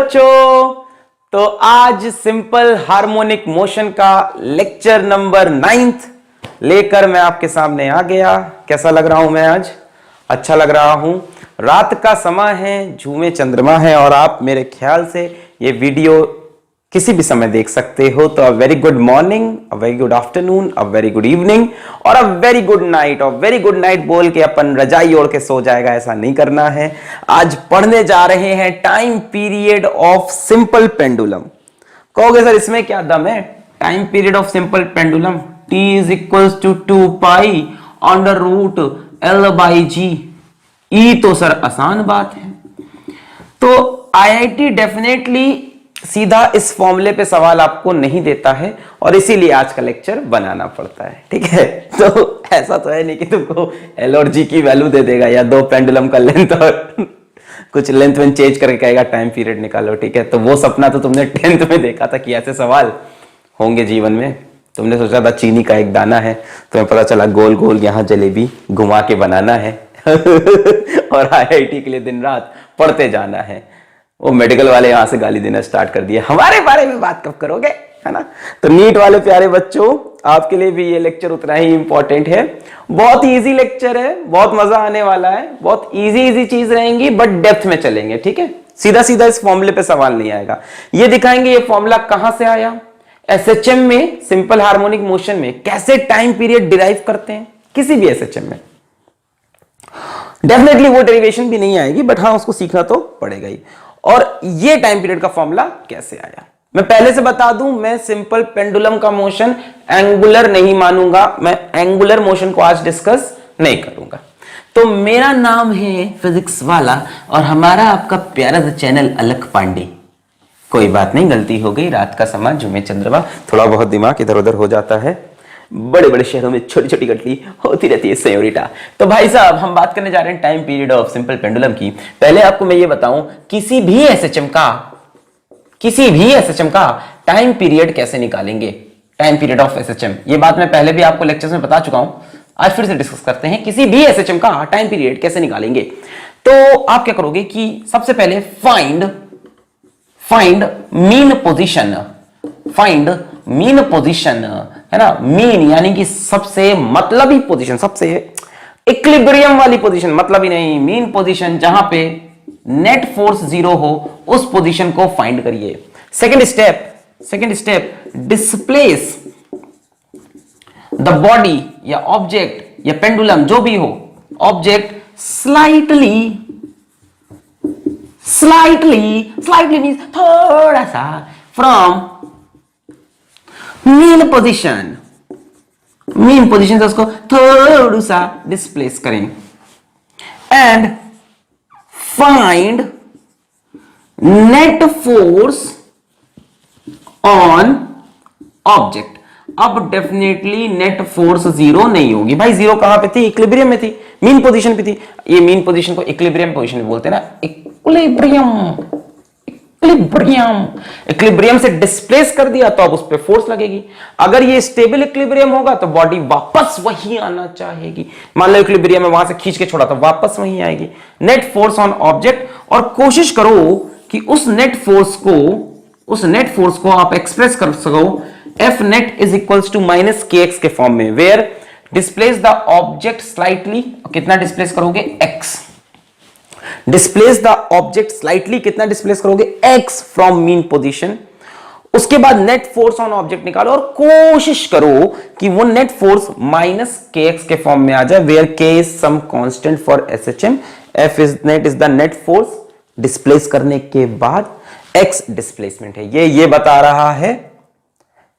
बच्चों, तो आज सिंपल हार्मोनिक मोशन का लेक्चर नंबर 9 लेकर मैं आपके सामने आ गया। कैसा लग रहा हूं मैं आज? अच्छा लग रहा हूं। रात का समय है, झूमे चंद्रमा है और आप मेरे ख्याल से ये वीडियो किसी भी समय देख सकते हो। तो a very good morning, a very good afternoon, a very good evening और अ वेरी गुड नाइट। और वेरी गुड नाइट बोल के अपन रजाई ओढ़ के सो जाएगा, ऐसा नहीं करना है। आज पढ़ने जा रहे हैं time period of simple pendulum. कहोगे सर इसमें क्या दम है? Time period of simple pendulum t is equal to 2 pi under root L by g. ई तो सर आसान बात है। तो आईआईटी डेफिनेटली सीधा इस फॉर्मूले पे सवाल आपको नहीं देता है और इसीलिए आज का लेक्चर बनाना पड़ता है, ठीक है। तो ऐसा तो है नहीं कि तुमको एल और जी की वैल्यू दे देगा या दो पेंडुलम का लेंथ और कुछ लेंथ में चेंज करके कहेगा टाइम पीरियड निकालो, ठीक है। तो वो सपना तो तुमने 10th में देखा था कि ऐसे सवाल होंगे जीवन में। तुमने सोचा था चीनी का एक दाना है, तुम्हें पता चला गोल गोल यहाँ जलेबी घुमा के बनाना है और आईआईटी के लिए दिन रात पढ़ते जाना है। वो मेडिकल वाले यहां से गाली देना स्टार्ट कर दिए, हमारे बारे में बात कब करोगे, है ना। तो नीट वाले प्यारे बच्चों, आपके लिए भी ये लेक्चर उतना ही इंपॉर्टेंट है। बहुत इजी लेक्चर है, बहुत मजा आने वाला है। बहुत इजी चीज रहेंगी बट डेप्थ में चलेंगे, ठीक है। सीधा सीधा इस फॉर्मूले पे सवाल नहीं आएगा। ये दिखाएंगे ये फॉर्मूला कहां से आया, एसएचएम में सिंपल हार्मोनिक मोशन में कैसे टाइम पीरियड डिराइव करते हैं। किसी भी एसएचएम में डेफिनेटली वो डेरिवेशन भी नहीं आएगी बट हाँ उसको सीखना तो पड़ेगा ही। और ये टाइम पीरियड का फॉर्मूला कैसे आया, मैं पहले से बता दूं, मैं सिंपल पेंडुलम का मोशन एंगुलर नहीं मानूंगा। मैं एंगुलर मोशन को आज डिस्कस नहीं करूंगा। तो मेरा नाम है फिजिक्स वाला और हमारा आपका प्यारा सा चैनल अलख पांडे। कोई बात नहीं, गलती हो गई, रात का समय, झूमे चंद्रमा, थोड़ा बहुत दिमाग इधर उधर हो जाता है। बड़े बड़े शहरों में छोटी छोटी गलती होती रहती है सेयोरिटा। तो भाई साहब हम बात करने जा रहे हैं time period of simple pendulum की। पहले आपको मैं ये बताऊं, किसी भी एसएचएम का टाइम पीरियड कैसे निकालेंगे। टाइम पीरियड ऑफ एसएचएम, ये बात मैं पहले भी आपको लेक्चर्स में बता चुका हूं, आज फिर से डिस्कस करते हैं। किसी भी एसएचएम का टाइम पीरियड कैसे निकालेंगे। तो आप क्या करोगे कि सबसे पहले फाइंड मीन पोजीशन, है ना। मीन यानी कि सबसे मतलबी पोजीशन, सबसे इक्विलिब्रियम वाली पोजीशन, मतलब ही नहीं, मीन पोजीशन जहां पे नेट फोर्स 0 हो, उस पोजीशन को फाइंड करिए। Second step displace the body या ऑब्जेक्ट या पेंडुलम जो भी हो, ऑब्जेक्ट स्लाइटली मींस थोड़ा सा फ्रॉम मीन पोजीशन से उसको थोड़ा सा डिस्प्लेस करें and find net force on object. अब डेफिनेटली नेट फोर्स 0 नहीं होगी भाई। 0 कहां पे थी? इक्विलिब्रियम में थी, मीन पोजीशन पे थी। ये मीन पोजीशन को इक्विलिब्रियम पोजीशन में बोलते हैं ना, इक्विलिब्रियम से डिस्प्लेस कर दिया तो अब उस पे फोर्स लगेगी। अगर ये स्टेबल इक्विलिब्रियम होगा तो बॉडी वापस वही आना चाहेगी। मान लो इक्विलिब्रियम में वहां से खींच के छोड़ा तो वापस वही आएगी। नेट फोर्स ऑन ऑब्जेक्ट, और कोशिश करो कि उस नेट फोर्स को आप एक्सप्रेस कर सको f net is equals to minus k x के फॉर्म में, where displace the object slightly. कितना डिस्प्लेस करोगे? X. Displace the object slightly, कितना डिस्प्लेस करोगे? x from mean position. उसके बाद नेट फोर्स ऑन ऑब्जेक्ट निकालो और कोशिश करो कि वो net force minus k x के फॉर्म में आ जाए, where k is some constant for SHM, f is the net force. Displace करने के बाद x डिस्प्लेसमेंट है, ये बता रहा है,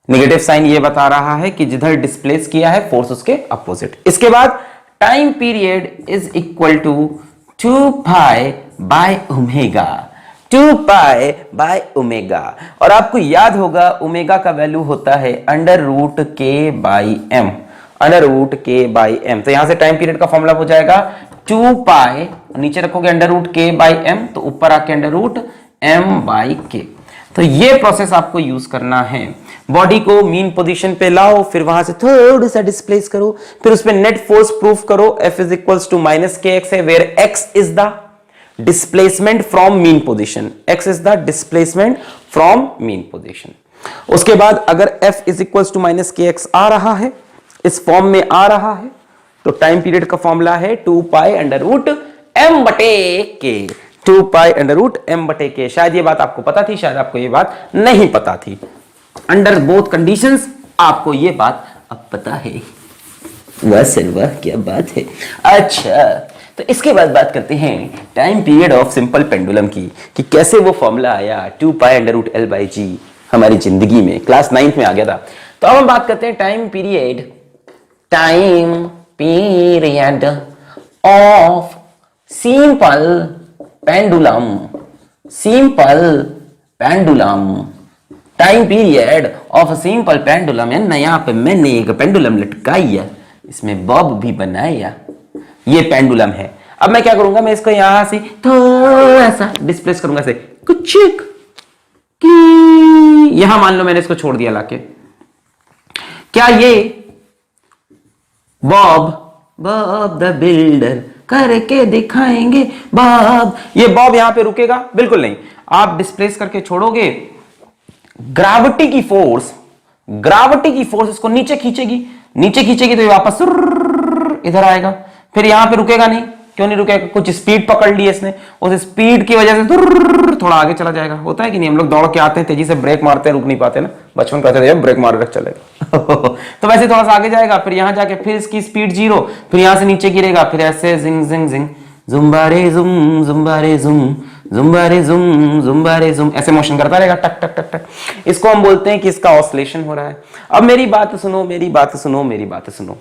नेगेटिव साइन ये बता रहा है कि जिधर डिस्प्लेस किया है फोर्स उसके अपोजिट। इसके बाद time period is equal to 2 pi by omega. और आपको याद होगा ओमेगा का वैल्यू होता है under root k by m. तो यहां से टाइम पीरियड का फॉर्मूला हो जाएगा 2 पाई, नीचे रखोगे under root k by m, तो ऊपर आके अंडर रूट एम बाई के। तो ये प्रोसेस आपको यूज करना है। बॉडी को मीन पोजीशन पे लाओ, फिर वहां से थोड़ा सा डिस्प्लेस करो, फिर उस पे नेट फोर्स प्रूफ करो, F is equals to minus k x है, where x is the displacement from mean position, x is the displacement from mean position. उसके बाद अगर f is equal to minus k x आ रहा है, इस form में आ रहा है, तो टाइम पीरियड का फॉर्मूला है 2 पाई अंडर रूट m बटे के, 2 पाई अंडर रूट m बटे के। शायद ये बात आपको पता थी, शायद आपको ये बात नहीं पता थी। अंडर बोथ कंडीशंस आपको ये बात अब पता है। वाह सर वाह, क्या बात है। अच्छा, तो इसके बाद बात करते हैं time period of simple pendulum की, कि कैसे वो फॉर्मूला आया 2 pi under root l by g हमारी जिंदगी में, क्लास 9th में आ गया था। तो अब हम बात करते हैं time period of simple pendulum, simple pendulum, time period of simple pendulum. यहाँ पे मैंने एक पेंडुलम लटकाया, इसमें बॉब भी बनाया, ये पेंडुलम है। अब मैं क्या करूंगा, मैं इसको यहां से थोड़ा सा डिस्प्लेस करूंगा, से कुछ यहां मान लो मैंने इसको छोड़ दिया लाके। क्या ये बॉब द बिल्डर करके दिखाएंगे बॉब, ये बॉब यहां पे रुकेगा? बिल्कुल नहीं। आप डिस्प्लेस करके छोड़ोगे, ग्रेविटी की फोर्स इसको नीचे खींचेगी, नीचे खींचेगी तो ये वापस इधर आएगा, फिर यहां पे रुकेगा नहीं। क्यों नहीं रुकेगा? कुछ स्पीड पकड़ ली इसने, उस स्पीड की वजह से थोड़ा आगे चला जाएगा। होता है कि नहीं, हम लोग दौड़ के आते हैं, तेजी से ब्रेक मारते हैं, रुक नहीं पाते ना, बचपन कहते थे ब्रेक मार रख चलेगा तो वैसे थोड़ा सा आगे जाएगा, फिर यहां जाके फिर इसकी स्पीड 0, फिर यहां से नीचे गिरेगा, फिर ऐसे जिंग जिंग जिंग, जुम्बारे जुम जुम्बारे जुम, जुम्बारे जुम जुम्बारे जुम, ऐसे मोशन करता रहेगा, टक टक टक टक। इसको हम बोलते हैं कि इसका ऑसिलेशन हो रहा है। अब मेरी बात सुनो, मेरी बात सुनो, मेरी बात सुनो।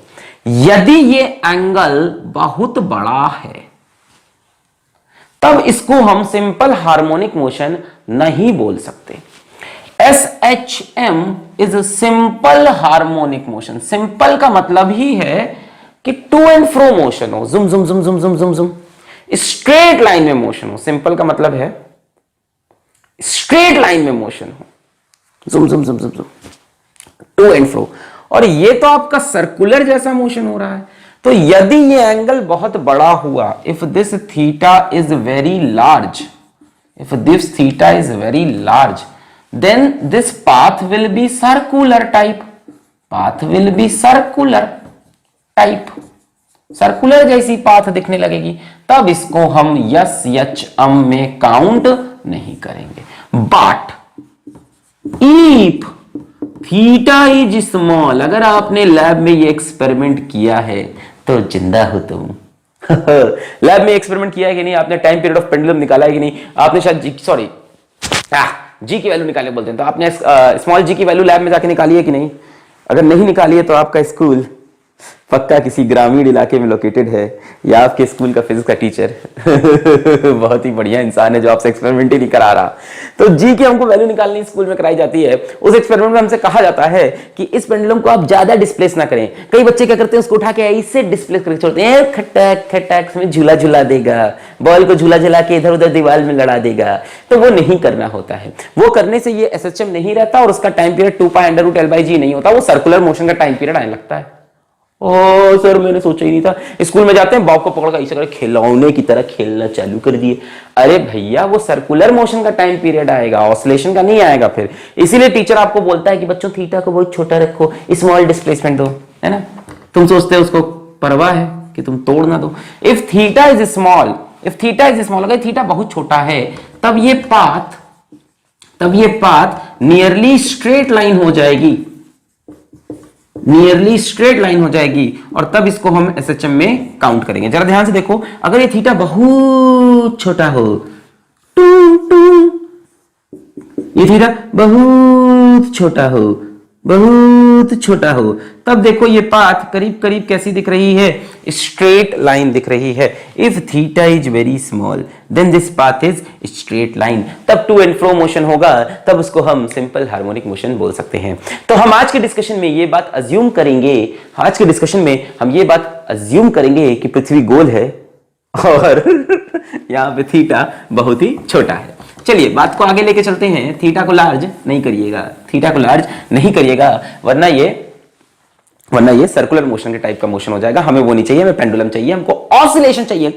यदि ये एंगल बहुत बड़ा है, तब इसको हम सिंपल हार्मोनिक मोशन नहीं बोल सकते। SHM is simple harmonic motion. Simple का मतलब ही है कि टू एंड फ्रो मोशन हो, जुम जुम जुम जुम जुम जुम जुम, स्ट्रेट लाइन में मोशन हो। सिंपल का मतलब है स्ट्रेट लाइन में मोशन हो, जुम जुम जुम जुम जुम, टू एंड फ्रो। और ये तो आपका सर्कुलर जैसा मोशन हो रहा है। तो यदि ये एंगल बहुत बड़ा हुआ, if this theta is very large, if this theta is very large, then this path will be circular type, path will be circular type, circular जैसी पाथ दिखने लगेगी। तब इसको हम SHM में काउंट नहीं करेंगे। But if theta is small, अगर आपने लैब में ये एक्सपेरिमेंट किया है तो जिंदा हो तुम लैब में एक्सपेरिमेंट किया है कि नहीं? आपने टाइम पीरियड ऑफ पेंडुलम निकाला है कि नहीं? आपने शायद जी की वैल्यू निकाले बोलते हैं, तो आपने स्मॉल जी की वैल्यू लैब में जाके निकाली है कि नहीं? अगर नहीं निकाली है तो आपका स्कूल पक्का किसी ग्रामीण इलाके में लोकेटेड है, या आपके स्कूल का फिजिक्स का टीचर बहुत ही बढ़िया इंसान है जो आपसे एक्सपेरिमेंट ही नहीं करा रहा। तो जी की हमको वैल्यू निकालनी स्कूल में कराई जाती है। उस एक्सपेरिमेंट में हमसे कहा जाता है कि इस पेंडुलम को आप ज्यादा डिस्प्लेस ना करें। कई बच्चे क्या करते हैं, उसको उठा के ऐसे डिस्प्लेस करके छोड़ते हैं, खटक खटक में झूला झूला देगा, बॉल को झूला झूला के इधर उधर दीवार में लड़ा देगा। तो वो नहीं करना होता है। वो करने से ये SHM नहीं रहता और उसका time period 2 pi under root l by g नहीं होता, वो सर्कुलर मोशन का टाइम पीरियड आने लगता है। ओ सर, मैंने सोचा ही नहीं था। स्कूल में जाते हैं, बॉब को पकड़ कर ऐसे करके खिलौने की तरह खेलना चालू कर दिए। अरे भैया, वो सर्कुलर मोशन का टाइम पीरियड आएगा, ऑसिलेशन का नहीं आएगा फिर। इसीलिए टीचर आपको बोलता है कि बच्चों थीटा को बहुत छोटा रखो, स्मॉल डिस्प्लेसमेंट दो, है ना। तुम सोचते हो उसको परवाह है कि तुम तोड़ ना दो। इफ थीटा इज स्मॉल, अगर थीटा बहुत छोटा है, तब ये पाथ नियरली स्ट्रेट लाइन हो जाएगी, नियरली स्ट्रेट लाइन हो जाएगी, और तब इसको हम SHM में काउंट करेंगे। जरा ध्यान से देखो, अगर ये थीटा बहुत छोटा हो, ये थीटा बहुत छोटा हो, तब देखो ये पाथ करीब करीब कैसी दिख रही है, स्ट्रेट लाइन दिख रही है। If theta is very small then this path is straight line, तब टू एंड फ्रो मोशन होगा, तब उसको हम सिंपल हार्मोनिक मोशन बोल सकते हैं। तो हम आज के डिस्कशन में ये बात अज्यूम करेंगे, कि पृथ्वी गोल है और यहाँ पे थीटा बहुत ही छोटा है। चलिए बात को आगे लेके चलते हैं। थीटा को लार्ज नहीं करिएगा, वरना ये सर्कुलर मोशन के टाइप का मोशन हो जाएगा। हमें वो नहीं चाहिए, हमें पेंडुलम चाहिए, हमको ऑसिलेशन चाहिए।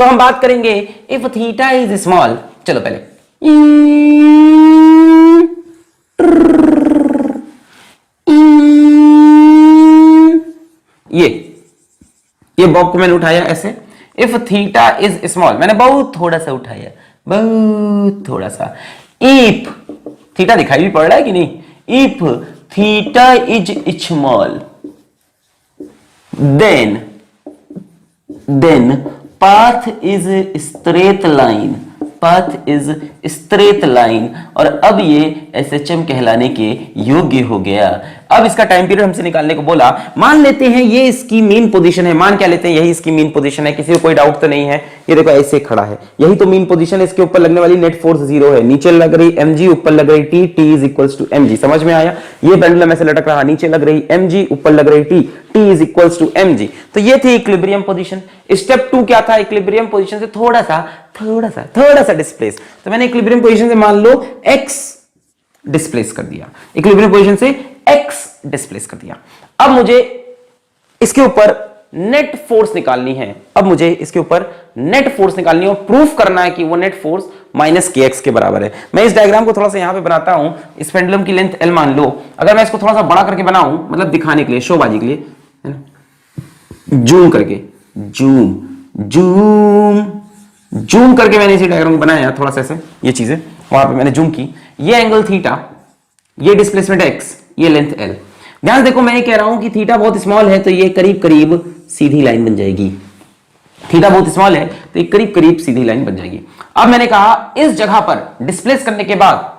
तो हम बात करेंगे इफ थीटा इज स्मॉल। चलो पहले ये बॉब को मैंने उठाया ऐसे। इफ थीटा इज स्मॉल, मैंने बहुत थोड़ा सा उठाया, बहुत थोड़ा सा। इफ थीटा दिखाई भी पड़ रहा है कि नहीं? If theta is small then path is straight line, path is straight line, और अब ये SHM कहलाने के योग्य हो गया। अब इसका टाइम पीरियड हमसे निकालने को बोला। मान लेते हैं ये इसकी मीन पोजीशन है, मान क्या लेते हैं, यही इसकी मीन पोजीशन है, किसी को कोई डाउट तो नहीं है। ये देखो ऐसे खड़ा है, यही तो मीन पोजीशन है। इसके ऊपर लगने वाली नेट फोर्स 0 है, नीचे लग रही mg, ऊपर लग रही t, t is equals to mg। समझ में आया? ये पेंडुलम ऐसे लटक रहा, नीचे लग रही mg, ऊपर लग रही t, t is equals to mg। तो ये थी इक्विलिब्रियम पोजीशन। स्टेप 2 क्या था? इक्विलिब्रियम पोजीशन से थोड़ा सा डिस्प्लेस। तो मैंने इक्विलिब्रियम पोजीशन से मान लो x डिस्प्लेस कर दिया, इक्विलिब्रियम पोजीशन से x डिस्प्लेस कर दिया। अब मुझे इसके ऊपर नेट फोर्स निकालनी है, अब मुझे इसके ऊपर नेट फोर्स निकालनी है और प्रूफ करना है कि वो नेट फोर्स माइनस kx के बराबर है। मैं इस डायग्राम को थोड़ा सा यहां पे बनाता हूं। इस पेंडुलम की लेंथ l मान लो, अगर मैं इसको थोड़ा सा बड़ा करके बनाऊं, मतलब दिखाने के लिए, शोबाजी के लिए, है ना, जूम करके, जूम करके मैंने इसी डायग्राम को बनाया थोड़ा सा ऐसे, ये चीजें वहां पे मैंने जूम की। ये एंगल थीटा, ये डिस्प्लेसमेंट x, ये लेंथ l। ध्यान देखो, मैं ये कह रहा हूं कि थीटा बहुत स्मॉल है तो ये करीब करीब सीधी लाइन बन जाएगी। थीटा बहुत स्मॉल है तो ये करीब करीब सीधी लाइन बन जाएगी। अब मैंने कहा इस जगह पर डिस्प्लेस करने के बाद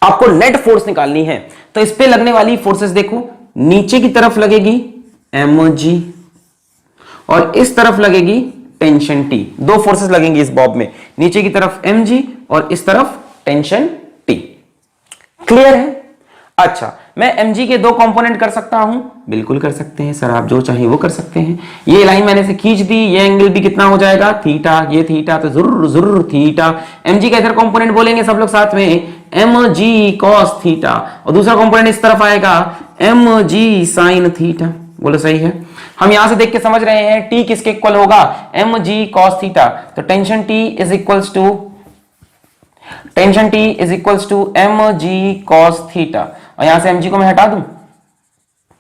आपको नेट फोर्स निकालनी है, तो इस पे लगने वाली फोर्सेस देखो, नीचे की तरफ लगेगी mg और इस तरफ लगेगी टेंशन T। दो फोर्सेस लगेंगी इस बॉब में, नीचे की तरफ mg और इस तरफ टेंशन T। क्लियर है? अच्छा, मैं mg के दो कंपोनेंट कर सकता हूं, बिल्कुल कर सकते हैं सर, आप जो चाहे वो कर सकते हैं। ये लाइन मैंने से खींच दी, ये एंगल भी कितना हो जाएगा? थीटा। ये थीटा तो जरूर थीटा। mg का इधर कंपोनेंट बोलेंगे सब लोग साथ में, mg cos थीटा, और दूसरा कंपोनेंट इस तरफ आएगा mg sin थीटा। बोलो सही है? हम यहां से देख के समझ रहे हैं t किसके इक्वल होगा? mg cos theta. तो tension t is equals to mg cos theta, और यहां से mg को मैं हटा दूं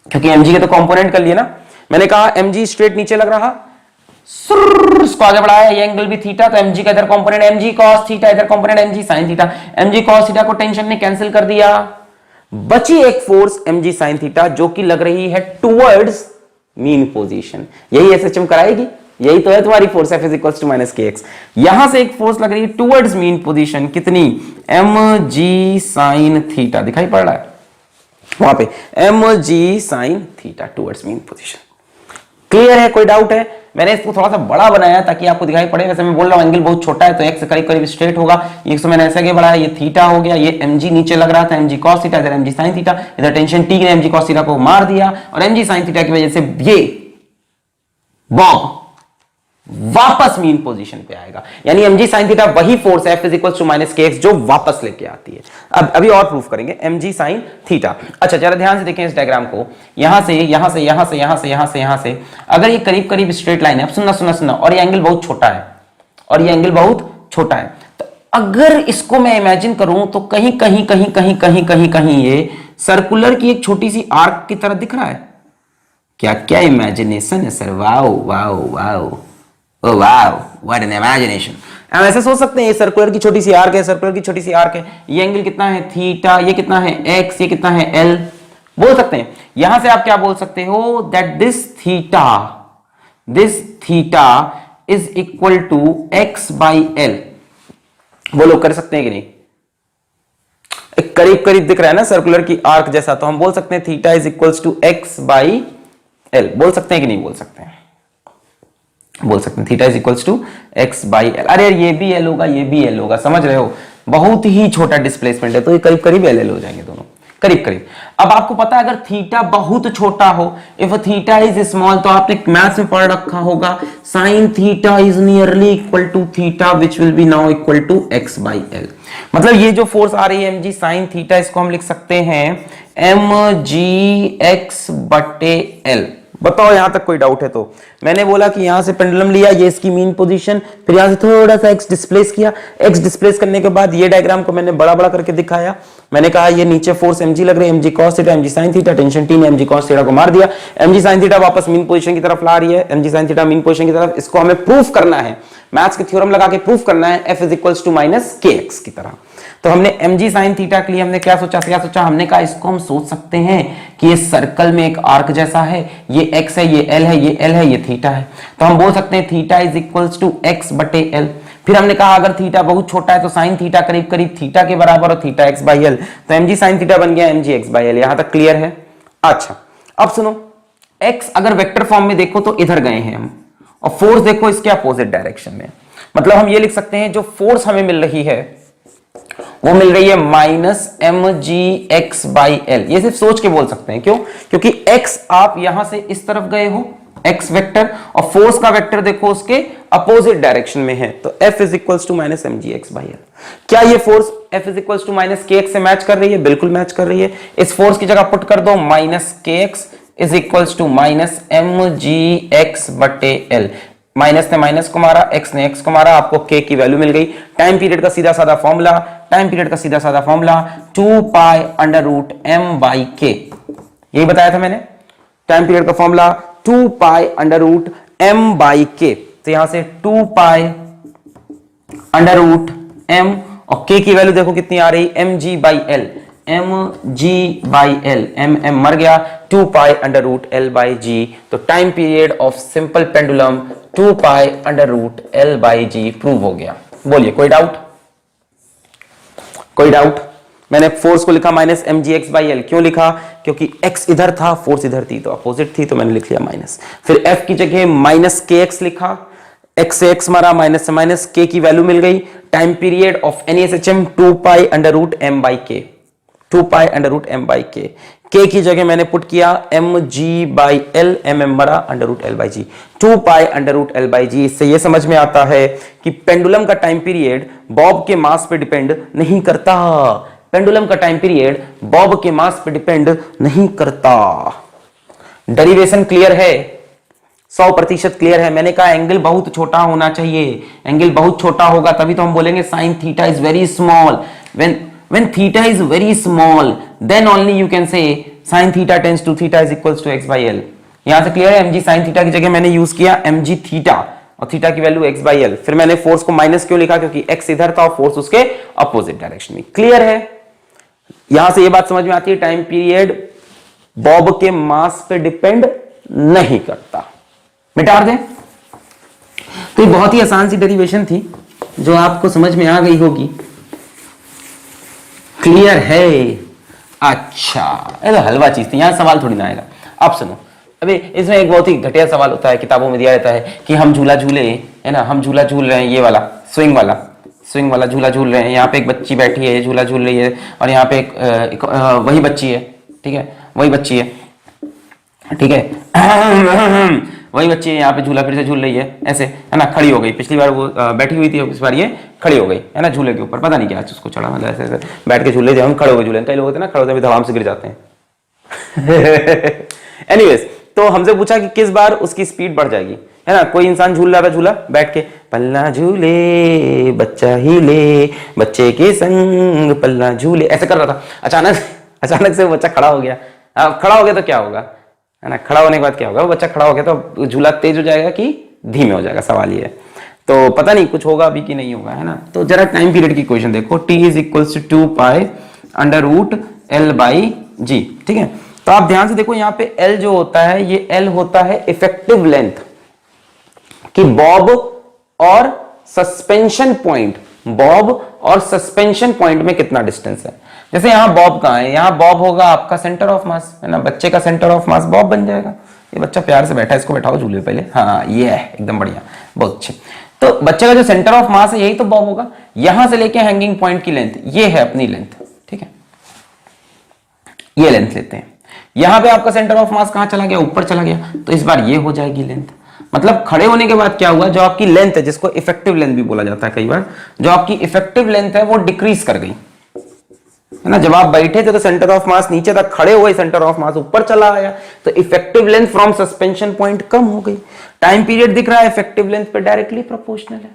क्योंकि mg के तो कंपोनेंट कर लिए ना। मैंने कहा mg स्ट्रेट नीचे लग रहा, इसको आगे बढ़ाया, ये एंगल भी थीटा, तो mg का इधर कंपोनेंट mg cos थीटा, इधर component mg sin theta. mg cos theta को टेंशन ने कैंसिल कर दिया, बची एक फोर्स mg sin थीटा जो कि लग रही है टुवर्ड्स मीन पोजीशन। यही SHM कराएगी, यही तो है तुम्हारी force F is equals to minus kx। यहां से एक फोर्स लग रही है टुवर्ड्स मीन पोजीशन, कितनी? mg sin थीटा, दिखाई पड़ रहा है वहां पे, mg sin theta towards mean position. Clear है? कोई डाउट है? मैंने इसको थोड़ा सा बड़ा बनाया ताकि आपको दिखाई पड़े। वैसे मैं बोल रहा हूं एंगल बहुत छोटा है तो x करीब करीब स्ट्रेट होगा, ये तो मैंने ऐसे आगे बढ़ाया, ये थीटा हो गया, ये mg नीचे लग रहा था, mg cos थीटा, इधर mg sin थीटा, इधर टेंशन t ने mg cos थीटा को मार दिया, और mg sin थीटा की वजह से ये बॉब वापस मीन पोजीशन पे आएगा। यानी mg sin थीटा वही force F is equals to minus kx जो वापस लेके आती है। अब अभी और प्रूफ करेंगे mg sin थीटा। अच्छा, जरा ध्यान से देखें इस डायग्राम को, यहां से अगर ये करीब करीब स्ट्रेट लाइन है, अब सुनना, और ये एंगल बहुत छोटा है, तो अगर इसको मैं इमेजिन करूं तो कहीं ये सर्कुलर की एक छोटी सी आर्क की तरह दिख रहा है। क्या इमेजिनेशन है sir, wow, Oh wow, what an imagination। हम ऐसे सोच सकते हैं ये सर्कुलर की छोटी सी आर्क है, ये एंगल कितना है? थीटा, ये कितना है? x, ये कितना है? l। बोल सकते हैं यहां से आप क्या बोल सकते हो? That this theta is equal to x by l। बोलो, कर सकते हैं कि नहीं? करीब दिख रहा है ना सर्कुलर की आर्क जैसा, तो हम बोल सकते हैं theta is equals to x by l। बोल सकते हैं कि नहीं? बोल सकते हैं theta is equals to x by l। अरे ये भी l होगा, समझ रहे हो? बहुत ही छोटा डिस्प्लेसमेंट है तो ये करीब l हो जाएंगे दोनों, करीब। अब आपको पता है अगर थीटा बहुत छोटा हो, इफ थीटा इज स्मॉल, तो आपने मैथ्स में पढ़ रखा होगा sine theta is nearly equal to theta which will be now equal to x by l। मतलब ये जो फोर्स आ रही है mg साइन थीटा, इसको हम लिख सकते हैं mg x बटे l। बताओ यहां तक कोई डाउट है तो। मैंने बोला कि यहां से पेंडुलम लिया, ये इसकी मीन पोजीशन, फिर यहां से थोड़ा सा एक्स डिस्प्लेस किया। एक्स डिस्प्लेस करने के बाद ये डायग्राम को मैंने बड़ा बड़ा करके दिखाया। मैंने कहा ये नीचे फोर्स mg लग रही है, mg cos theta, mg sin theta, tension t ने mg cos थीटा को मार दिया, mg sin थीटा वापस मीन पोजीशन की तरफ ला रही है, mg sin theta mean position की तरफ। इसको हमें प्रूफ करना है, मैथ्स के थ्योरम लगा के प्रूफ करना है, f is equals to minus kx की तरह। तो हमने mg sin थीटा के लिए हमने क्या सोचा, हमने कहा इसको हम सोच सकते हैं कि ये सर्कल में एक आर्क जैसा है, ये x है, ये l है, ये l है, ये थीटा है। तो हम बोल सकते हैं theta is equals to x बटे l। फिर हमने कहा अगर थीटा बहुत छोटा है तो साइन थीटा करीब करीब थीटा के बराबर और थीटा x बाई l, तो mg sin थीटा बन गया mg x बाई l। यहां तक क्लियर है? अच्छा अब सुनो, x अगर वेक्टर फॉर्म में देखो तो इधर गए हैं हम, और फोर्स देखो इसके अपोजिट डायरेक्शन में। मतलब हम ये लिख सकते हैं जो फोर्स हमें मिल रही है वो मिल रही है माइनस mgx बाई l। ये सिर्फ सोच के बोल सकते हैं, क्यों? क्योंकि x आप यहां से इस तरफ गए हो, x वेक्टर, और फोर्स का वेक्टर देखो उसके अपोजिट डायरेक्शन में है, तो f is equals to minus mgx by l। क्या ये force f is equals to minus kx से मैच कर रही है? बिल्कुल मैच कर रही है। इस फोर्स की जगह पुट कर दो minus kx is equals to minus mgx बटे l। माइनस ने माइनस को मारा, x ने x को मारा, आपको k की वैल्यू मिल गई। टाइम पीरियड का सीधा साधा formula, 2 pi under root m by k, यही बताया था मैंने। टाइम पीरियड का formula 2 pi under root m by k। तो यहां से 2 पाई अंडर रूट m, और k की वैल्यू देखो कितनी आ रही, mg by l, mg by l, m मर गया, 2 pi under root l by g। तो time period of simple pendulum 2 pi under root l by g prove हो गया। बोलिए कोई डाउट? कोई डाउट? मैंने फोर्स को लिखा माइनस mgx बाई l, क्यों लिखा? क्योंकि x इधर था, फोर्स इधर थी, तो अपोजिट थी, तो मैंने लिख लिया माइनस। फिर f की जगह माइनस kx लिखा, x से x मारा, माइनस से माइनस, k की वैल्यू मिल गई। Time period of NaSHM 2 pi under root m by k, 2 pi under root m by k। k की जगह मैंने पुट किया mg बाई l, mm मरा, under root l by g, 2 pi under root l by g। इससे यह समझ में आता है कि पेंडुलम का टाइम पीरियड बॉब के मास पे डिपेंड नहीं करता। पेंडुलम का टाइम पीरियड बॉब के मास पे डिपेंड नहीं करता। डेरिवेशन क्लियर है? 100% क्लियर है। मैंने कहा एंगल बहुत छोटा होना चाहिए, एंगल बहुत छोटा होगा तभी तो हम बोलेंगे sign theta is very small. when theta is very small then only you can say sin theta tends to theta is equals to x by l। यहां से क्लियर है? mg sin थीटा की जगह मैंने यूज किया mg theta, और theta की value x by l। फिर मैंने फोर्स को माइनस क्यों लिखा? क्योंकि x इधर था और फोर्स उसके अपोजिट डायरेक्शन में। क्लियर है? यहां से ये बात समझ में आती है टाइम पीरियड बॉब के मास पे डिपेंड नहीं करता। मिटा दें। तो ये बहुत ही आसान सी डेरिवेशन थी जो आपको समझ में आ गई होगी। क्लियर है? अच्छा, ये तो हलवा चीज थी, यहां सवाल थोड़ी ना आएगा। अब सुनो, अभी इसमें एक बहुत ही घटिया सवाल होता है, किताबों में दिया रहता है कि हम झूला झूले, है ना, हम झूला झूल रहे हैं, ये वाला स्विंग वाला झूला झूल रहे हैं। यहाँ पे एक बच्ची बैठी है, झूला झूल रही है, और यहाँ पे एक वही बच्ची है, ठीक है, वही बच्ची है, ठीक है, वही बच्ची है, यहाँ पे झूला फिर से झूल रही है, ऐसे, है ना, खड़ी हो गई। पिछली बार वो बैठी हुई थी, इस बार ये खड़ी हो गई, है ना, झूले के ऊपर। पता नहीं क्या उसको चढ़ा, मतलब ऐसे ऐसे बैठ के झूले, जब हम खड़े हो गए झूले, कई लोग होते हैं ना, खड़े होते हैं धड़ाम से गिर जाते हैं। एनीवेज, तो हमसे पूछा कि किस बार उसकी स्पीड बढ़ जाएगी, है ना। कोई इंसान झूल रहा था, झूला बैठ के, पल्ला झूले बच्चा ही ले, बच्चे के संग पल्ला झूले, ऐसे कर रहा था। अचानक से वो बच्चा खड़ा हो गया। खड़ा हो गया तो क्या होगा, है ना, खड़ा होने के बाद क्या होगा, वो बच्चा खड़ा हो गया तो झूला तेज हो जाएगा कि धीमे हो जाएगा, सवाल ये है। तो पता नहीं कुछ होगा अभी कि नहीं होगा, है ना। तो जरा टाइम पीरियड की इक्वेशन देखो, t is equals to 2 pi under root l by g, ठीक है। तो आप ध्यान से देखो, यहाँ पे l जो होता है, ये l होता है इफेक्टिव लेंथ कि बॉब और सस्पेंशन पॉइंट, बॉब और सस्पेंशन पॉइंट में कितना डिस्टेंस है। जैसे यहाँ बॉब कहाँ है, यहाँ बॉब होगा आपका सेंटर ऑफ मास, है ना, बच्चे का सेंटर ऑफ मास बॉब बन जाएगा। ये बच्चा प्यार से बैठा है, इसको बैठाओ झूले पहले, हाँ ये है, एकदम बढ़िया, बहुत अच्छे। तो बच्चे का जो सेंटर ऑफ मास है यही तो बॉब होगा। यहां से लेके हैंगिंग पॉइंट की लेंथ, ये है अपनी लेंथ, ठीक है, ये लेंथ लेते हैं। यहां पे आपका सेंटर ऑफ मास कहां चला गया, ऊपर चला गया, तो इस बार ये हो जाएगी लेंथ। मतलब खड़े होने के बाद क्या हुआ, जो आपकी लेंथ है, जिसको इफेक्टिव लेंथ भी बोला जाता है कई बार, जो आपकी इफेक्टिव लेंथ है वो डिक्रीज कर गई, है ना। जब आप बैठे थे तो सेंटर ऑफ मास नीचे था, खड़े हुए सेंटर ऑफ मास ऊपर चला आया, तो effective length from suspension point कम हो गई। टाइम पीरियड दिख रहा है इफेक्टिव लेंथ पे डायरेक्टली प्रोपोर्शनल है,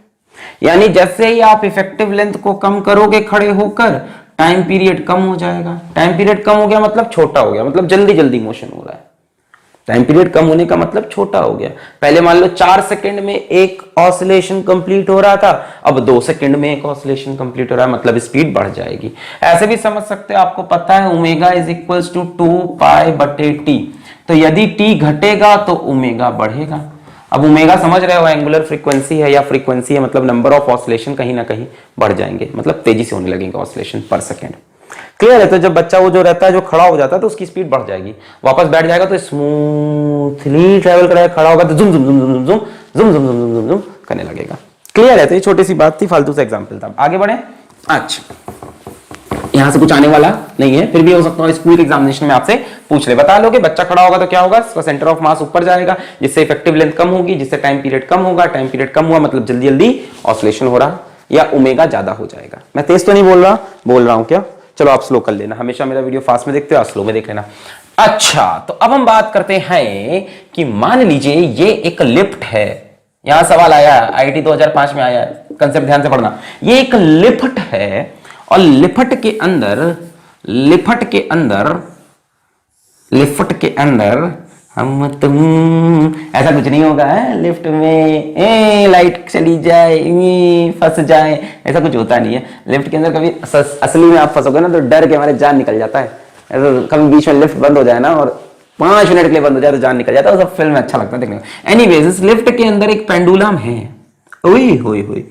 यानी जैसे ही आप इफेक्टिव लेंथ को कम करोगे खड़े होकर, टाइम पीरियड कम हो जाएगा। टाइम पीरियड कम हो गया मतलब छोटा हो गया, मतलब जल्दी जल्दी मोशन हो रहा है। टाइम पीरियड कम होने का मतलब छोटा हो गया। पहले मान लो 4 सेकंड में एक ऑसिलेशन कंप्लीट हो रहा था, अब 2 सेकंड में एक ऑसिलेशन कंप्लीट हो रहा है, मतलब स्पीड बढ़ जाएगी। ऐसे भी समझ सकते हो, आपको पता है omega is equals to 2π/t, तो यदि t घटेगा तो ओमेगा बढ़ेगा। अब ओमेगा समझ रहे हो एंगुलर फ्रीक्वेंसी है या फ्रीक्वेंसी है, मतलब नंबर ऑफ ऑसिलेशन कहीं ना कहीं बढ़ जाएंगे, मतलब तेजी से होने लगेंगे ऑसिलेशन पर सेकेंड। क्लियर है। तो जब बच्चा वो जो रहता है, जो खड़ा हो जाता है तो उसकी स्पीड बढ़ जाएगी, वापस बैठ जाएगा तो स्मूथली ट्रेवल करेगा, खड़ा होगा तो जुम जुम जुम जुम जुम जुम जुम जुम जुम जुम जुम करने लगेगा। क्लियर है। तो ये छोटी सी बात थी, फालतू सा एग्जांपल था। आगे बढ़े। अच्छा, यहां से कुछ आने वाला नहीं है, फिर भी हो सकता है स्कूल एग्जामिनेशन में आपसे पूछ ले। बता लोगे बच्चा खड़ा होगा तो क्या होगा, उसका सेंटर ऑफ मास ऊपर जाएगा, जिससे इफेक्टिव लेंथ कम होगी, जिससे टाइम पीरियड कम होगा। टाइम पीरियड कम हुआ मतलब जल्दी जल्दी ऑसिलेशन हो रहा या ओमेगा ज्यादा हो जाएगा। मैं तेज तो नहीं बोल रहा हूं क्या? चलो आप स्लो कर लेना, हमेशा मेरा वीडियो फास्ट में देखते हो, आप स्लो में देख लेना। अच्छा, तो अब हम बात करते हैं कि मान लीजिए ये एक लिफ्ट है। यहां सवाल आया, आईआईटी 2005 में आया है, कंसेप्ट ध्यान से पढ़ना। ये एक लिफ्ट है और लिफ्ट के अंदर हम तुम, ऐसा कुछ नहीं होगा है लिफ्ट में लाइट चली जाए, फंस जाए, ऐसा कुछ होता नहीं है लिफ्ट के अंदर। कभी असली में आप फंसोगे ना तो डर के हमारे जान निकल जाता है। कभी बीच में लिफ्ट बंद हो जाए ना और 5 मिनट के लिए बंद हो जाए तो जान निकल जाता है, सब फिल्म में अच्छा लगता है देखने में। एनीवेज, इस लिफ्ट के अंदर एक पेंडुलम है। ओए होए होए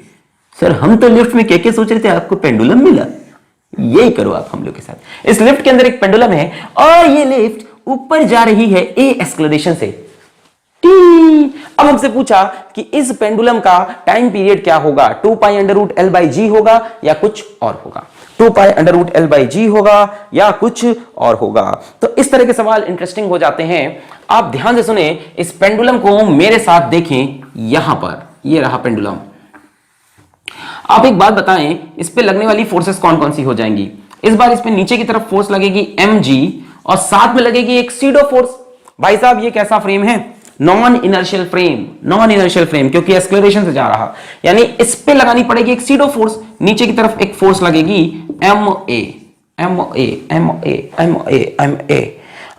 सर, हम तो लिफ्ट में क्या सोच रहे थे, आपको पेंडुलम मिला? यही करो आप हम लोग के साथ। इस लिफ्ट के अंदर एक पेंडुलम है और ये लिफ्ट ऊपर जा रही है ए एक्सेलरेशन से। अब हमसे पूछा कि इस पेंडुलम का टाइम पीरियड क्या होगा, 2π√L/g होगा या कुछ और होगा। 2π√L/g होगा या कुछ और होगा। तो इस तरह के सवाल इंटरेस्टिंग हो जाते हैं। आप ध्यान से सुने, इस पेंडुलम को मेरे साथ देखें। यहां पर ये रहा पेंडुलम। आप एक बात बताएं, इस पे लगने वाली फोर्सेस कौन कौन सी हो जाएंगी? इस बार इस पे नीचे की तरफ फोर्स लगेगी mg और साथ में लगेगी एक सीडो फोर्स। भाई साहब, ये कैसा फ्रेम है? नॉन इनर्शियल फ्रेम, क्योंकि एक्सेलरेशन से जा रहा, यानी इस पे लगानी पड़ेगी एक सीडो फोर्स। नीचे की तरफ एक फोर्स लगेगी ma।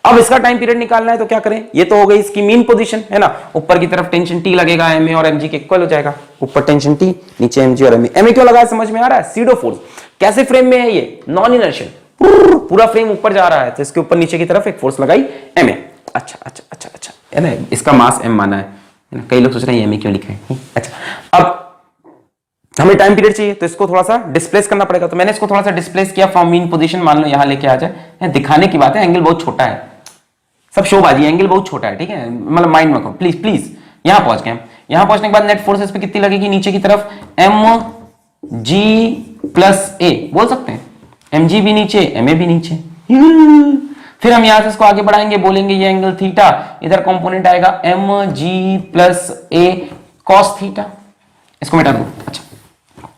अब इसका टाइम पीरियड निकालना है तो क्या करें? ये तो हो गई इसकी मीन पोजीशन, है ना। ऊपर की तरफ टेंशन T लगेगा, ma और mg के इक्वल हो जाएगा। ऊपर टेंशन T, नीचे mg और ma क्यों लगाया समझ में आ रहा है? SIDO force. कैसे फ्रेम में है ये? नॉन इनर्शियल, पूरा फ्रेम ऊपर जा रहा है तो इसके ऊपर नीचे की तरफ एक फोर्स लगाई ma। अच्छा है ना, इसका मास m माना है ना। कई लोग सोच रहे हैं ma क्यों लिखा है। अच्छा, अब हमें टाइम पीरियड चाहिए तो इसको थोड़ा सा डिस्प्लेस करना पड़ेगा। तो मैंने इसको थोड़ा सा डिस्प्लेस किया फ्रॉम मीन पोजीशन। मान लो यहां लेके आ जाए, दिखाने की बात है, एंगल बहुत छोटा है, सब शोबाजी, एंगल बहुत छोटा है, ठीक है, मतलब माइंड में रखो प्लीज। यहां पहुंच गए हम। यहां पहुंचने के बाद नेट फोर्स इस पे कितनी लगेगी? नीचे की तरफ mg+a बोल सकते हैं। mg भी नीचे, ma भी नीचे। फिर हम यहां से इसको आगे बढ़ाएंगे, बोलेंगे ये एंगल थीटा, इधर कंपोनेंट आएगा mg+a cos थीटा, इसको मिटा दो। अच्छा,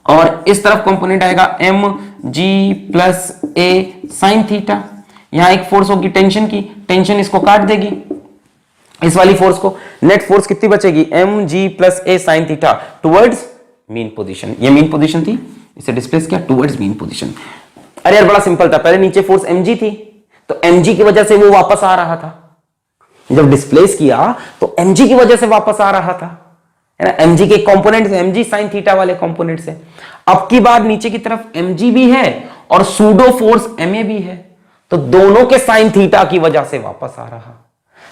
और इस तरफ कंपोनेंट आएगा mg+a sin थीटा। यहां एक फोर्स होगी टेंशन की, टेंशन इसको काट देगी, इस वाली फोर्स को। नेट फोर्स कितनी बचेगी? mg+a sin theta towards mean position. ये मीन पोजीशन थी, इसे डिस्प्लेस किया टुवर्ड्स मीन पोजीशन। अरे यार बड़ा सिंपल था, पहले नीचे फोर्स mg थी तो mg की वजह से वो वापस आ रहा था। जब डिस्प्लेस किया तो mg की वजह से वापस आ रहा था, है ना। mg के कंपोनेंट से, mg sin थीटा वाले कंपोनेंट से। अब की बार नीचे की तरफ mg भी है और सूडो फोर्स ma भी है, तो दोनों के sin थीटा की वजह से वापस आ रहा।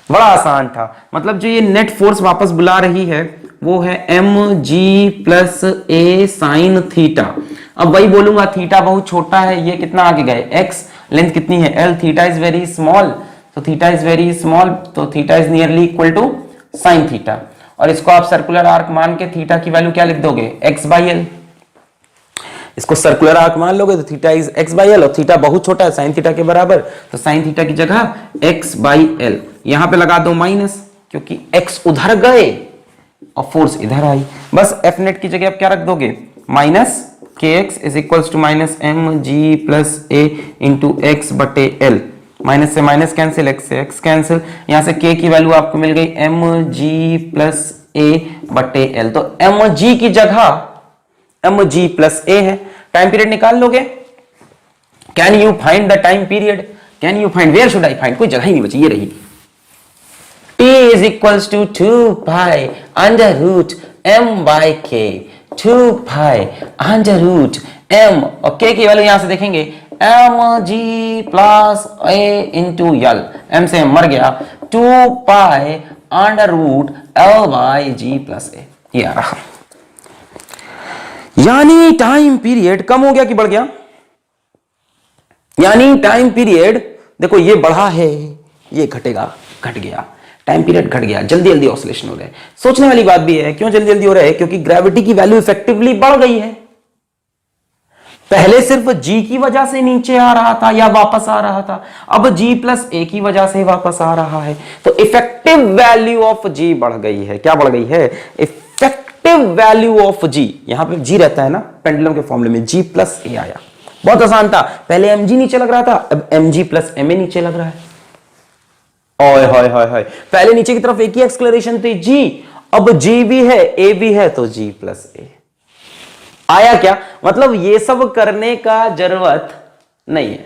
बड़ा आसान था, मतलब जो ये नेट फोर्स वापस बुला रही है वो है mg+a sin थीटा। अब वही बोलूंगा, थीटा बहुत छोटा है, ये कितना आगे गए x, लेंथ कितनी है l, theta is very small, तो थीटा इज वेरी स्मॉल, तो theta is nearly equal to sin theta. और इसको आप सर्कुलर आर्क मान के थीटा की वैल्यू क्या लिख दोगे? x/l। इसको सर्कुलर आर्क मान लोगे तो थीटा इज x/l और थीटा बहुत छोटा है sin थीटा के बराबर, तो sin थीटा की जगह x/l। यहां पे लगा दो माइनस, क्योंकि x उधर गए और फोर्स इधर आई। बस F नेट की जगह आप क्या रख दोगे? kx is equals to minus m g plus a into x बटे एल, माइनस से माइनस कैंसिल, एक्स से एक्स कैंसिल, यहां से k की वैल्यू आपको मिल गई एम जी प्लस ए बटे एल। तो एम जी की जगह एम जी प्लस ए है। टाइम पीरियड निकाल लोगे? Can you find the time period? Can you find? Where should I find? कोई जगह ही नहीं बची, ये रही। t is equals to 2 pi under root m by k, 2 pi under root m, और k की वैल्यू यहां से देखेंगे m g plus a into l, m से मर गया, 2 pi under root l by g plus a, ये आ रहा। यानी टाइम पीरियड कम हो गया कि बढ़ गया? यानी टाइम पीरियड देखो ये बढ़ा है, ये घटेगा, घट गया, टाइम पीरियड घट गया, जल्दी जल्दी ऑसिलेशन हो रहे हैं। सोचने वाली बात भी है, क्यों जल्दी जल्दी हो रहा है? क्योंकि ग्रेविटी की वैल्यू इफेक्टिवली बढ़ गई है। पहले सिर्फ g की वजह से नीचे आ रहा था या वापस आ रहा था, अब g प्लस a की वजह से वापस आ रहा है। तो इफेक्टिव वैल्यू ऑफ g बढ़ गई है। क्या बढ़ गई है? Effective value of g। यहां पे g रहता है ना पेंडुलम के फॉर्मूले में, g प्लस a आया। बहुत आसान था, पहले mg नीचे लग रहा था, अब mg प्लस ma नीचे लग रहा है। ओए होए होए होए, पहले नीचे की तरफ एक ही एक्सक्लेरेशन थी g, अब g भी है a भी है, तो g प्लस a आया। क्या मतलब? ये सब करने का जरूरत नहीं है,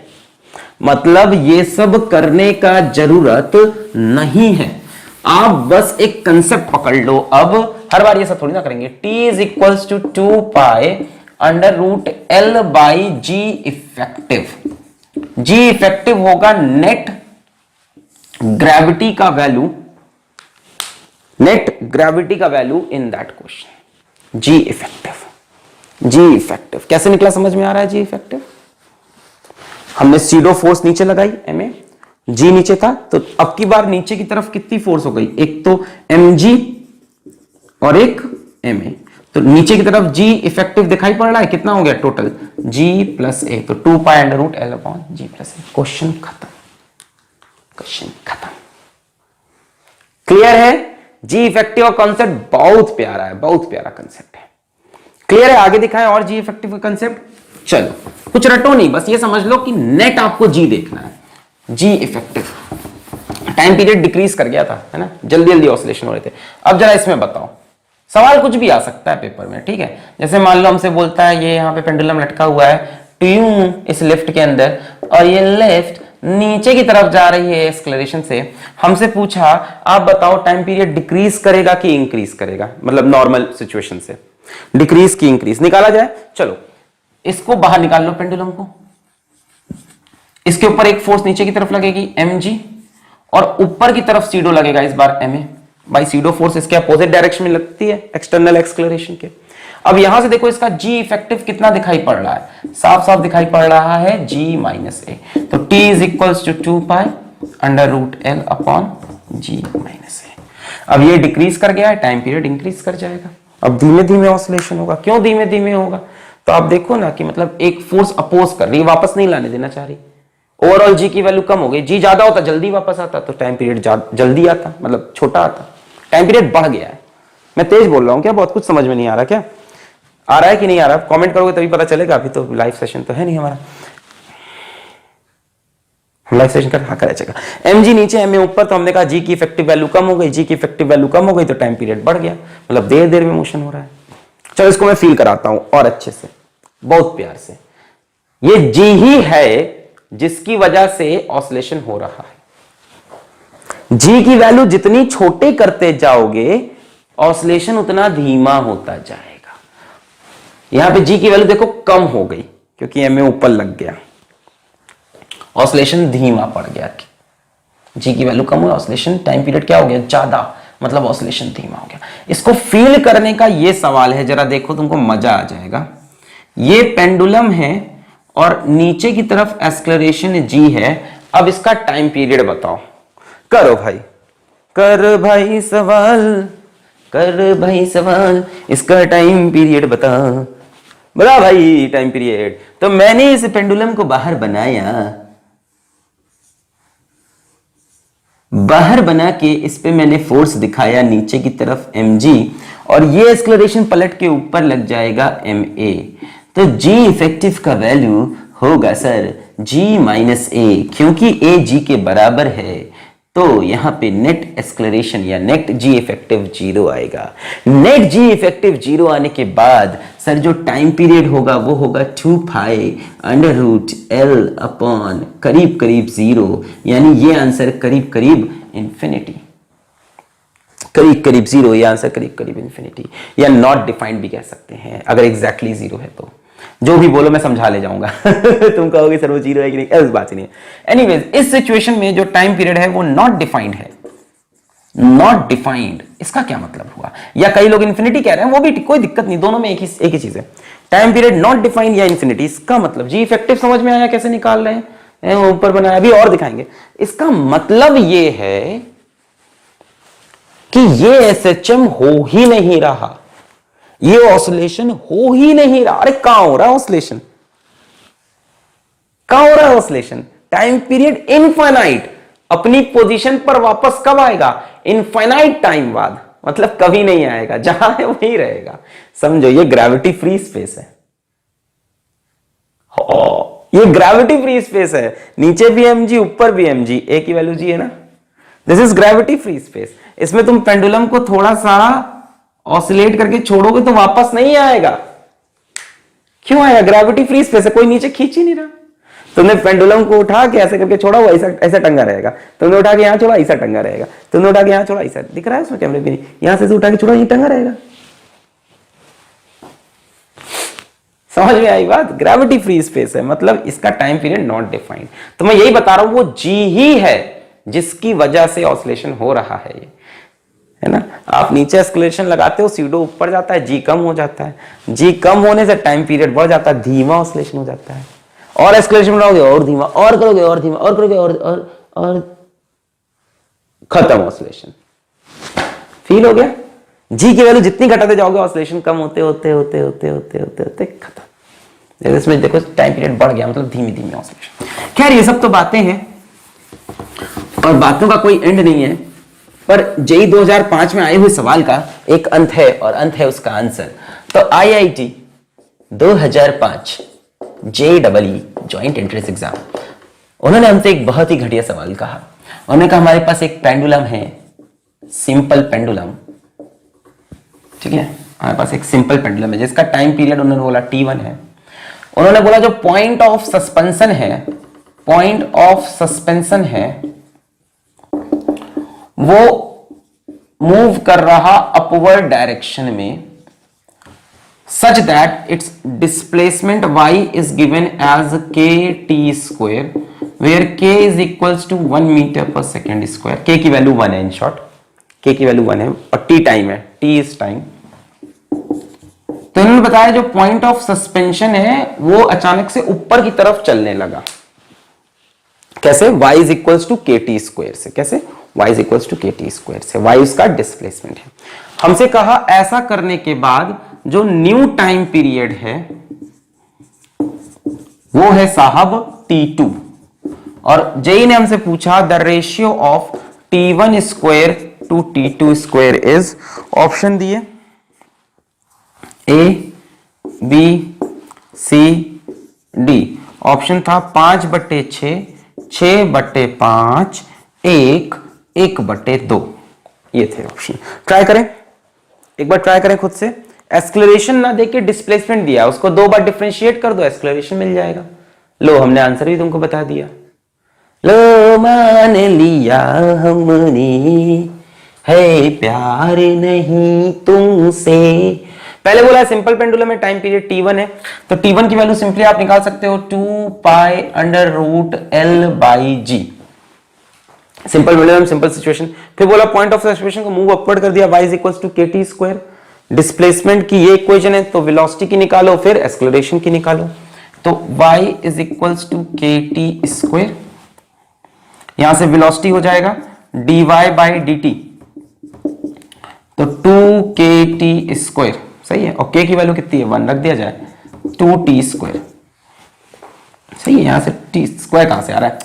मतलब ये सब करने का जरूरत नहीं है। आप बस एक कंसेप्ट पकड़ लो। अब हर बार ये सब थोड़ी ना करेंगे। t is equals to 2 pi under root l by g effective. G effective होगा नेट ग्रेविटी का वैल्यू, नेट ग्रेविटी का value in that question. G effective, g effective कैसे निकला? समझ में आ रहा है? जी इफेक्टिव हमने सीडो फोर्स नीचे लगाई एम ए, जी नीचे था, तो अब की बार नीचे की तरफ कितनी फोर्स हो गई? एक तो एम जी और एक एम ए, तो नीचे की तरफ जी इफेक्टिव दिखाई पड़ रहा है। कितना हो गया टोटल? जी प्लस ए, तो 2 pi under root l upon g plus a. Question खत्म, क्वेश्चन खत्म। क्लियर है? जी इफेक्टिव का कॉन्सेप्ट बहुत प्यारा है, बहुत प्यारा कंसेप्ट है। क्लियर है? आगे दिखाएं और जी इफेक्टिव का कंसेप्ट। चलो कुछ रटो नहीं, बस ये समझ लो कि नेट आपको जी देखना है। G effective time period decrease कर गया था, है ना, जल्दी जल्दी ऑसिलेशन हो रहे थे। अब जरा इसमें बताओ, सवाल कुछ भी आ सकता है पेपर में, ठीक है। जैसे मान लो हमसे बोलता है ये यहाँ पे पेंडुलम लटका हुआ है ट्यूब इस लिफ्ट के अंदर, और ये लिफ्ट नीचे की तरफ जा रही है एक्सेलरेशन से। हमसे पूछा आप बताओ टाइम पीरियड डिक्रीज करेगा कि इंक्रीज करेगा, मतलब नॉर्मल सिचुएशन से डिक्रीज की इंक्रीज निकाला जाए। चलो इसको बाहर निकाल लो, पेंडुलम को। इसके ऊपर एक फोर्स नीचे की तरफ लगेगी mg, और ऊपर की तरफ सीडो लगेगा इस बार ma। बाई सीडो फोर्स इसके अपोजिट डायरेक्शन में लगती है एक्सटर्नल एक्सेलरेशन के। अब यहां से देखो इसका जी इफेक्टिव कितना दिखाई पड़ रहा है? साफ साफ दिखाई पड़ रहा है g माइनस ए। तो t is equals to 2 pi under root l upon g minus a. अब ये डिक्रीज कर गया है, टाइम पीरियड इंक्रीज कर जाएगा। अब धीमे धीमे ऑसिलेशन होगा। क्यों धीमे धीमे होगा? तो आप देखो ना कि मतलब एक फोर्स अपोज कर रही है, वापस नहीं लाने देना चाह रही। ओवरऑल जी की वैल्यू कम हो गई, जी ज्यादा होता जल्दी वापस आता, तो टाइम पीरियड जल्दी आता, मतलब छोटा आता। टाइम पीरियड बढ़ गया है। मैं तेज बोल रहा हूं क्या? बहुत कुछ समझ में नहीं आ रहा क्या? आ रहा है कि नहीं आ रहा? कमेंट करोगे तभी पता चलेगा। अभी तो लाइव सेशन तो है नहीं हमारा, लाइव सेशन कर हाँ करा चलेगा। एम जी नीचे एम ए ऊपर, तो हमने कहा जी की इफेक्टिव वैल्यू कम हो गई, जी की इफेक्टिव वैल्यू कम हो गई तो टाइम पीरियड बढ़ गया, मतलब देर देर में मोशन हो रहा है। चलो इसको मैं फील कराता हूं और अच्छे से, बहुत प्यार से। ये जी ही है जिसकी वजह से ऑसिलेशन हो रहा है। जी की वैल्यू जितनी छोटे करते जाओगे ऑसिलेशन उतना धीमा होता जाएगा। यहां पे जी की वैल्यू देखो कम हो गई क्योंकि एम ए ऊपर लग गया, ऑसिलेशन धीमा पड़ गया। जी की वैल्यू कम हुई, ऑसिलेशन टाइम पीरियड क्या हो गया? ज्यादा, मतलब ऑसिलेशन धीमा हो गया। इसको फील करने का ये सवाल है, जरा देखो तुमको मजा आ जाएगा। ये पेंडुलम है और नीचे की तरफ एक्सेलरेशन जी है। अब इसका टाइम पीरियड बताओ। करो भाई, कर भाई सवाल, कर भाई सवाल, इसका टाइम पीरियड बता भाई टाइम पीरियड। तो मैंने इस पेंडुलम को बाहर बनाया, बाहर बना के इस पे मैंने फोर्स दिखाया नीचे की तरफ mg, और ये एक्सेलरेशन पलट के ऊपर लग जाएगा ma। तो तो g इफेक्टिव का वैल्यू होगा सर g माइनस ए, क्योंकि a g के बराबर है तो यहां पे नेट एक्सेलरेशन या नेट g इफेक्टिव 0 आएगा। नेट g इफेक्टिव 0 आने के बाद सर जो टाइम पीरियड होगा वो होगा 2 pi under root l upon करीब करीब 0, यानी ये आंसर करीब करीब इंफिनिटी, करीब करीब 0, ये आंसर करीब करीब इंफिनिटी, या नॉट डिफाइंड भी कह सकते हैं अगर एग्जैक्टली 0 है तो। जो भी बोलो मैं समझा ले जाऊंगा तुम कहोगे सर वो 0 है कि नहीं, ऐसी बात ही नहीं है। एनीवेज इस सिचुएशन में जो टाइम पीरियड है वो नॉट डिफाइंड है, नॉट डिफाइंड, इसका क्या मतलब हुआ? या कई लोग इंफिनिटी कह रहे हैं, वो भी कोई दिक्कत नहीं, दोनों में एक ही चीज है। टाइम पीरियड नॉट डिफाइंड या इंफिनिटी, इसका मतलब जी इफेक्टिव समझ में आया कैसे निकाल रहे हैं, ऊपर बनाया, अभी और दिखाएंगे। इसका मतलब ये है कि ये एसएचएम हो ही नहीं रहा, ये ऑसिलेशन हो ही नहीं रहा। अरे कहां हो रहा है ऑसिलेशन, कहां हो रहा है ऑसिलेशन? टाइम पीरियड इनफाइनाइट, अपनी पोजीशन पर वापस कब आएगा? इनफाइनाइट टाइम बाद, मतलब कभी नहीं आएगा, जहां है वहीं रहेगा। समझो ये ग्रेविटी फ्री स्पेस है, ये ग्रेविटी फ्री स्पेस है, नीचे भी mg ऊपर भी mg, a की वैल्यू g है ना, this is gravity free space. इसमें तुम पेंडुलम को थोड़ा सा ऑसिलेट करके छोड़ोगे तो वापस नहीं आएगा। क्यों आएगा? ग्रेविटी फ्री स्पेस है, कोई नीचे खींच ही नहीं रहा। तुमने पेंडुलम को उठा के ऐसे करके छोड़ा, वो ऐसा ऐसा टंगा रहेगा, तुमने उठा के यहां छोड़ा ऐसा टंगा रहेगा, तुमने उठा के यहां छोड़ा ऐसा, दिख रहा है उसमें कैमरे भी नहीं, यहां से उठा के छोड़ा ये टंगा रहेगा। समझ में आई बात? ग्रेविटी फ्री स्पेस है, मतलब इसका टाइम पीरियड नॉट डिफाइंड। तो मैं यही बता रहा हूं, वो जी ही है जिसकी वजह से ऑसिलेशन हो रहा है, ये है ना। आप नीचे एक्सेलरेशन लगाते हो, सीडो ऊपर जाता है, जी कम हो जाता है, जी कम होने से टाइम पीरियड बढ़ जाता है, धीमा ऑसिलेशन हो जाता है। और एक्सेलरेशन बढ़ाओगे और धीमा, और करोगे और धीमा, और करोगे और खत्म ऑसिलेशन। फील हो गया? जी की वैल्यू जितनी घटाते जाओगे ऑसिलेशन कम होते होते होते होते होते होते होते खत्म। इसमें देखो टाइम पीरियड बढ़ गया, मतलब धीमी धीमी ऑसिलेशन। खैर ये सब तो बातें हैं और बातों का कोई एंड नहीं है, पर जेई 2005 में आए हुए सवाल का एक अंत है, और अंत है उसका आंसर। तो IIT 2005 JEE joint entrance exam, उन्होंने हमसे एक बहुत ही घटिया सवाल कहा। उन्होंने कहा हमारे पास एक पेंडुलम है, सिंपल पेंडुलम, ठीक है, हमारे पास एक सिंपल पेंडुलम है जिसका टाइम पीरियड उन्होंने बोला T1 है। उन्होंने बोला जो पॉइंट ऑफ सस्पेंशन है, पॉइंट ऑफ सस्पेंशन है वो मूव कर रहा अपवर्ड डायरेक्शन में, such that its displacement y is given as kt square, where k is equals to 1 meter per second square। k की वैल्यू 1 है, इन शॉर्ट k की value 1 है और t टाइम है, t इज टाइम। तो इन्होंने बताया जो पॉइंट ऑफ सस्पेंशन है वो अचानक से ऊपर की तरफ चलने लगा। कैसे? y is equals to kt square से। कैसे? y is equals to kt square से, y उसका डिस्प्लेसमेंट है। हमसे कहा ऐसा करने के बाद जो न्यू टाइम पीरियड है वो है साहब T2, और जेई ने हमसे पूछा the ratio of T1 square to T2 square is, option दिए A B C D। Option था 5/6, 6/5, 1, 1/2, ये थे ऑप्शन। ट्राई करें, एक बार ट्राई करें खुद से। एक्सेलरेशन ना देके डिस्प्लेसमेंट दिया, उसको 2 बार डिफरेंशिएट कर दो, एक्सेलरेशन मिल जाएगा। लो हमने आंसर भी तुमको बता दिया, लो मान लिया हमने है प्यार नहीं तुमसे। पहले बोला सिंपल पेंडुलम में टाइम पीरियड T1 है, तो T1 की वैल्यू सिंपली आप निकाल सकते हो 2 pi under root L/G। Simple pendulum, simple situation. फिर बोला पॉइंट ऑफ सस्पेंशन को मूव अपवर्ड कर दिया, y is equals to kt square. Displacement की ये इक्वेशन है, तो वेलोसिटी की निकालो, फिर एक्सेलरेशन की निकालो। तो y is equals to kt square, यहां से वेलोसिटी हो जाएगा dy/dt, तो 2kt स्क्वायर, सही है। और k की वैल्यू कितनी है? 1 रख दिया जाए, 2t स्क्वायर, सही है। यहां से t स्क्वायर कहां से आ रहा है?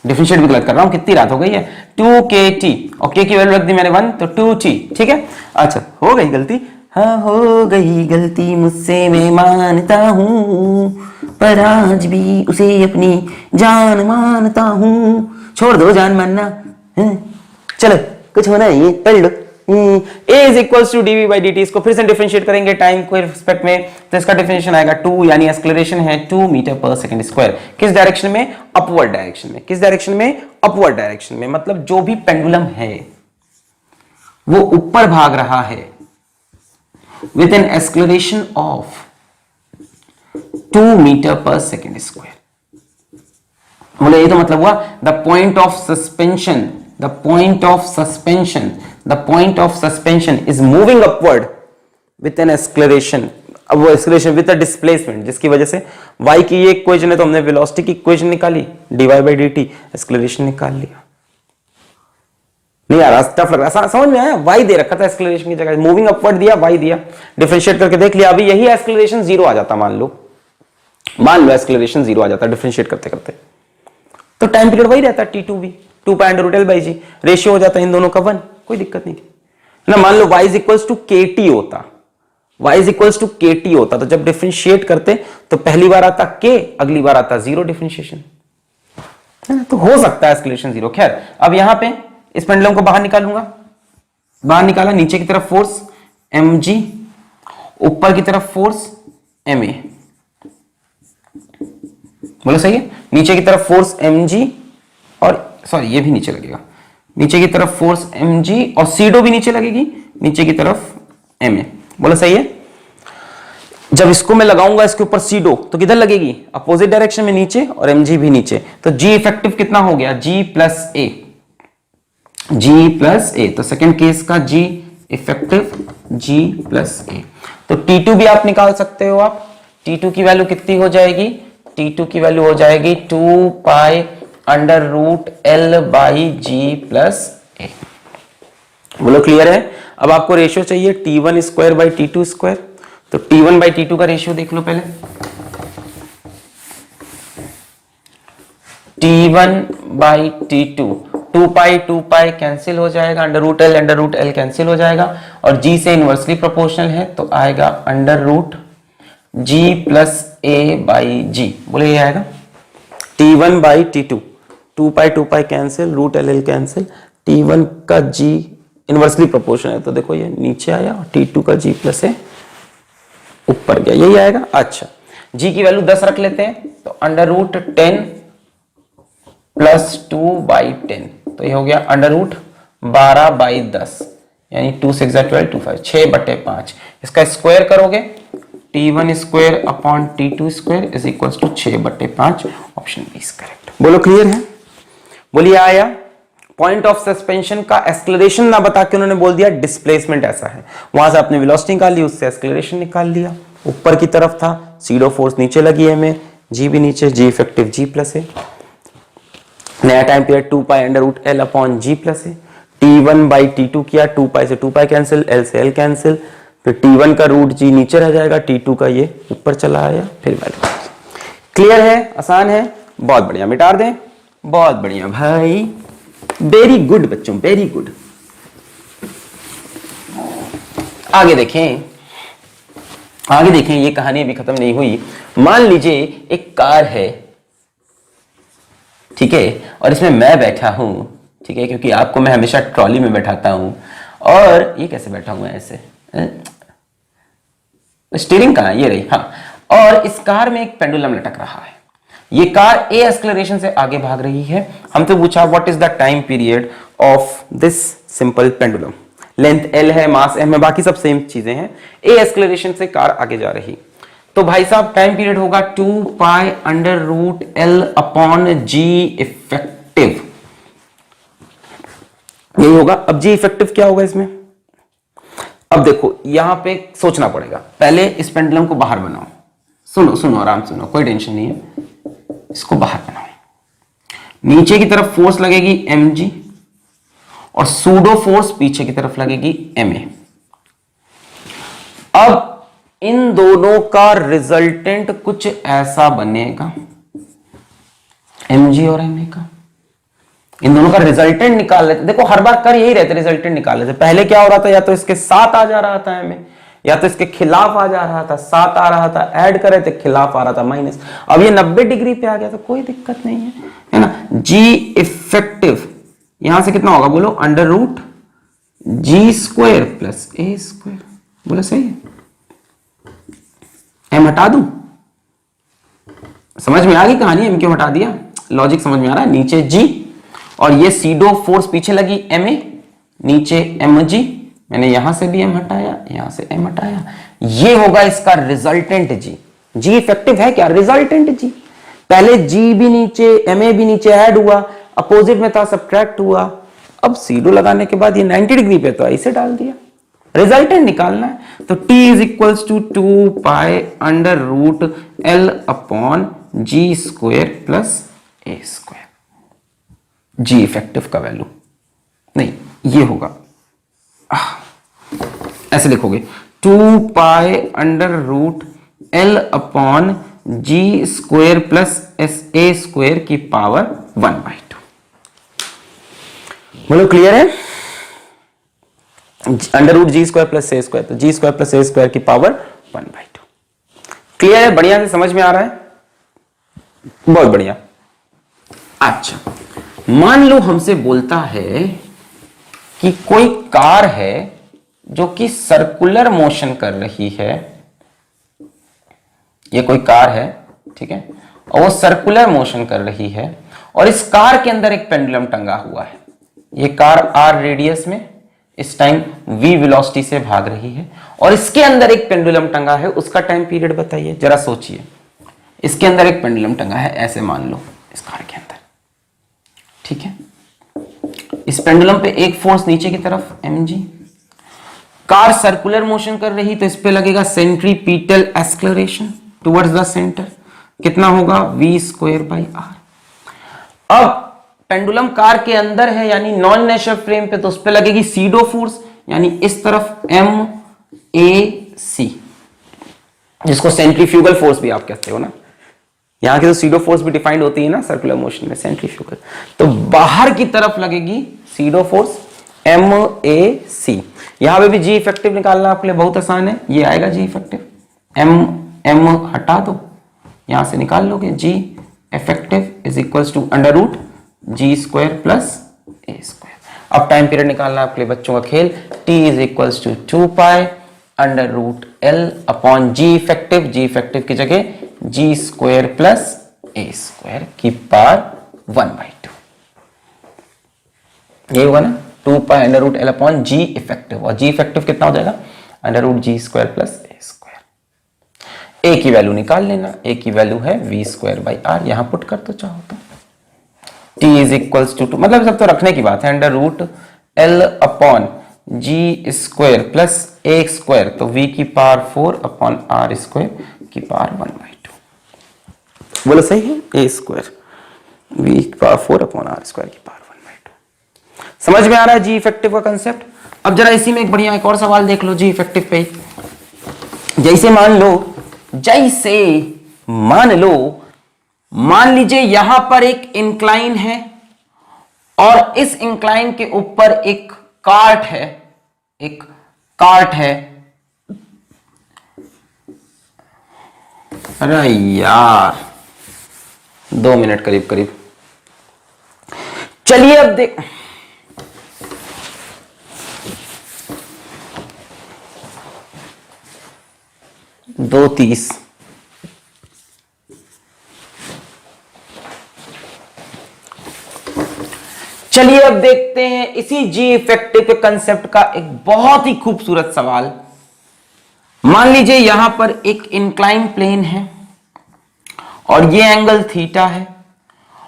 डिफरेंशिएट भी गलत कर रहा हूं, कितनी रात हो गई है? 2kt, और k की वैल्यू रख दी मैंने 1, तो 2t, ठीक है। अच्छा हो गई गलती, हाँ हो गई गलती मुझसे मैं मानता हूँ, पर आज भी उसे अपनी जान मानता हूँ। छोड़ दो जान मानना, चलो कुछ होना है, पढ़ लो। A is equals to dv by dt। इसको फिर से डिफरेंशिएट करेंगे टाइम के रिस्पेक्ट में, तो इसका डिफरेंशिएशन आएगा 2, यानी एक्सेलरेशन है 2 मीटर पर सेकंड स्क्वायर। किस डायरेक्शन में? अपवर्ड डायरेक्शन में। किस डायरेक्शन में? अपवर्ड डायरेक्शन में। मतलब जो भी पेंडुलम है वो ऊपर भाग रहा है with an acceleration of 2 metre पर सेकंड स्क्वायर। बोले ये तो मतलब हुआ the point of suspension, the point of suspension, the point of suspension is moving upward with an acceleration, अब वो एक्सेलरेशन विद अ डिस्प्लेसमेंट, जिसकी वजह से y की ये इक्वेशन है तो हमने वेलोसिटी की इक्वेशन निकाली, dy बाई dt, एक्सेलरेशन निकाल लिया। नहीं आ रहा, टफ लग रहा, समझ में आया? y दे रखा था एक्सेलरेशन की जगह, मूविंग अपवर्ड दिया, y दिया, डिफरेंशिएट करके देख लिया। अभी यही एक्सेलरेशन 0 आ जाता, मान लो एक्सेलरेशन 0 आ जाता डिफरेंशिएट करते करते, तो टाइम पीरियड वही रहता t2 भी, 2 pi under root l by g, ratio हो जाता है इन दोनों का 1, कोई दिक्कत नहीं है ना। मान लो y is equals to kt होता, y is equals to kt होता, तो जब डिफरेंशिएट करते तो पहली बार आता k, अगली बार आता 0 डिफरेंशिएशन, है ना। तो हो सकता है एक्सेलरेशन 0। खैर अब यहां पे इस पेंडुलम को बाहर निकालूंगा, बाहर निकाला, नीचे की तरफ फोर्स mg, ऊपर की तरफ फोर्स ma, बोलो सही है? नीचे की तरफ फोर्स mg और सॉरी ये भी नीचे लगेगा, नीचे की तरफ फोर्स mg और सीडो भी नीचे लगेगी, नीचे की तरफ ma, बोलो सही है? जब इसको मैं लगाऊंगा इसके ऊपर सीडो तो किधर लगेगी? अपोजिट डायरेक्शन में नीचे, और mg भी नीचे, तो g इफेक्टिव कितना हो गया? g plus a, g plus a, तो सेकेंड केस का g effective g plus a। तो t2 भी आप निकाल सकते हो, आप t2 की वैल्यू कितनी हो जाएगी? t2 की वैल्यू हो जाएगी 2 pi under root l by g plus a. बोलो क्लियर है? अब आपको रेशियो चाहिए t1 square by t2 square, तो t1 बाई t2 का रेशियो देख लो पहले। t1 by t2, 2 pi cancel हो जाएगा, अंडर रूट एल कैंसिल हो जाएगा, और g से इनवर्सली प्रोपोर्शनल है तो आएगा under root g plus a by g. बोले ये आएगा t1 by t2, 2 pi cancel, root l cancel, t1 का g इनवर्सली प्रोपोर्शनल है तो देखो ये नीचे आया, और t2 का g प्लस ए ऊपर गया, यही आएगा। अच्छा g की वैल्यू 10 रख लेते हैं, तो अंडर रूट 10 प्लस 2 बाई 10, तो ये हो गया अंडर रूट 12 बाई 10, यानी 2 6 12 2 5, 6/5। इसका स्क्वायर करोगे t1 square upon t2 square is equal to 6/5, option B is correct. बोलो क्लियर है? बोलिए आया? पॉइंट ऑफ सस्पेंशन का एक्सेलरेशन ना बता के उन्होंने बोल दिया डिस्प्लेसमेंट ऐसा है, वहां से आपने वेलोसिटी निकाल ली, उससे एक्सेलरेशन निकाल लिया। ऊपर की तरफ था, सीडो फोर्स नीचे लगी है में, जी भी नीचे, जी इफेक्टिव जी प्लस है, नया time period 2 pi under root l upon g plus है, t1 बाई t2 किया, 2 पाई से 2 पाई कैंसिल, एल से एल कैंसिल, फिर t1 का रूट जी नीचे रह जाएगा, t2 का ये ऊपर चला आया, फिर वैल्यू। क्लियर है? आसान है? बहुत बढ़िया, मिटा दें। बहुत बढ़िया भाई, वेरी गुड बच्चों, वेरी गुड। आगे देखें, आगे देखें, ये कहानी अभी खत्म नहीं हुई। मान लीजिए एक कार है, ठीक है, और इसमें मैं बैठा हूं, ठीक है, क्योंकि आपको मैं हमेशा ट्रॉली में बैठाता हूं, और ये कैसे बैठा हुआ है ऐसे, स्टीयरिंग कहां है? ये रही, हाँ। और इस कार में एक पेंडुलम लटक रहा है, ये कार ए एक्सेलरेशन से आगे भाग रही है। हमसे पूछा what is the time period of this simple pendulum, length L है, मास एम है, बाकी सब सेम चीजें हैं। ए एक्सेलरेशन से कार आगे जा रही, तो भाई साहब टाइम पीरियड होगा 2 pi under root l upon g effective, यही होगा। अब जी इफेक्टिव क्या होगा इसमें? अब देखो यहां पे सोचना पड़ेगा, पहले इस पेंडुलम को बाहर बनाओ, सुनो सुनो आराम से सुनो, कोई टेंशन नहीं है, इसको बाहर बनाओ। नीचे की तरफ फोर्स लगेगी mg और सूडो फोर्स पीछे की तरफ लगेगी ma। अब इन दोनों का रिजल्टेंट कुछ ऐसा बनेगा, mg और ma का, इन दोनों का रिजल्टेंट निकाल लेते। देखो हर बार कर यही रहते, रिजल्टेंट निकाल लेते। पहले क्या हो रहा था, या तो इसके साथ आ जा रहा था ma, या तो इसके खिलाफ आ जा रहा था, 7 आ रहा था, ऐड कर रहे थे, खिलाफ आ रहा था माइनस। अब ये 90 डिग्री पे आ गया तो कोई दिक्कत नहीं है ना। जी इफेक्टिव यहां से कितना होगा बोलो, under root g square plus a square. बोलो सही है। एम हटा दूं? समझ में आ गई कहानी, एम क्यों हटा दिया, लॉजिक समझ में आ रहा है। नीचे जी और ये सीडो फोर्स पीछे लगी एम ए, नीचे एम जी, मैंने यहां से भी एम हटाया, यहां से एम हटाया, ये होगा इसका रिजल्टेंट जी। जी इफेक्टिव है क्या, रिजल्टेंट जी। पहले जी भी नीचे, एम ए भी नीचे ऐड हुआ, अपोजिट में था सब्ट्रैक्ट हुआ, अब सीडो लगाने के बाद ये 90 डिग्री पे तो ऐसे डाल दिया, रिजल्टेंट निकालना है। तो t is equals to 2 pi under root l upon g square plus a square. G effective का वैल्यू नहीं, ये होगा ऐसे लिखोगे 2 pi under root l upon g square plus s a square की पावर 1/2। बोलो क्लियर है? Under root g square plus a square, तो g square plus a square की पावर 1/2। क्लियर है? बढ़िया से समझ में आ रहा है? बहुत बढ़िया। अच्छा, मान लो हमसे बोलता है कि कोई कार है जो कि सर्कुलर मोशन कर रही है। ये कोई कार है, ठीक है, और वो सर्कुलर मोशन कर रही है, और इस कार के अंदर एक पेंडुलम टंगा हुआ है। ये कार आर रेडियस में इस टाइम v वेलोसिटी से भाग रही है, और इसके अंदर एक पेंडुलम टंगा है, उसका टाइम पीरियड बताइए, जरा सोचिए। इसके अंदर एक पेंडुलम टंगा है, ऐसे मान लो इस कार के अंदर, ठीक है। इस पेंडुलम पे एक फोर्स नीचे की तरफ mg, कार सर्कुलर मोशन कर रही तो इस पे लगेगा centripetal acceleration towards the centre, कितना होगा v स्क्वायर बाई आर। अब पेंडुलम कार के अंदर है यानी नॉन नेचुरल फ्रेम पे, तो उस पे लगेगी सीडो फोर्स, यानी इस तरफ एम ए सी, जिसको सेंट्रीफ्यूगल फोर्स भी आप कहते हो ना। यहां की तो सीडो फोर्स भी डिफाइंड होती है ना सर्कुलर मोशन में, सेंट्रीफ्यूगल। तो बाहर की तरफ लगेगी सीडो फोर्स एम ए सी। यहां पे भी जी इफेक्टिव निकालना आपके लिए बहुत आसान है, ये आएगा जी इफेक्टिव, एम हटा दो, यहां से निकाल लोगे, g effective is equals to under root g square plus a square. अब टाइम पीरियड निकालना आपके लिए बच्चों का खेल, t is equals to 2 pi under root l upon g effective की जगह g square plus a square की पावर 1/2। ये होगा ना 2 pi under root l upon g effective, और जी इफेक्टिव कितना हो जाएगा, under root g square plus a square. ए की वैल्यू निकाल लेना, ए की वैल्यू है वी स्क्वायर बाई आर, यहां पुट कर तो चाहो तो t इज इक्वल्स टू 2, मतलब सब तो रखने की बात है, under root l upon g square plus a square, तो v की पावर 4 अपॉन आर स्क्वायर की पावर 1/2। बोलो सही है? ए स्क्वायर v की पावर 4 अपॉन आर स्क्वायर की पावर 1/2। समझ में आ रहा है जी इफेक्टिव का कंसेप्ट? अब जरा इसी में एक बढ़िया एक और सवाल देख लो जी इफेक्टिव पे। जैसे मान लीजिए यहां पर एक इंक्लाइन है, और इस इंक्लाइन के ऊपर एक कार्ट है, अरे यार 2 मिनट करीब। चलिए अब देख, दो 30, चलिए अब देखते हैं इसी जी इफेक्टिव के कंसेप्ट का एक बहुत ही खूबसूरत सवाल। मान लीजिए यहां पर एक इंक्लाइन प्लेन है और ये एंगल थीटा है,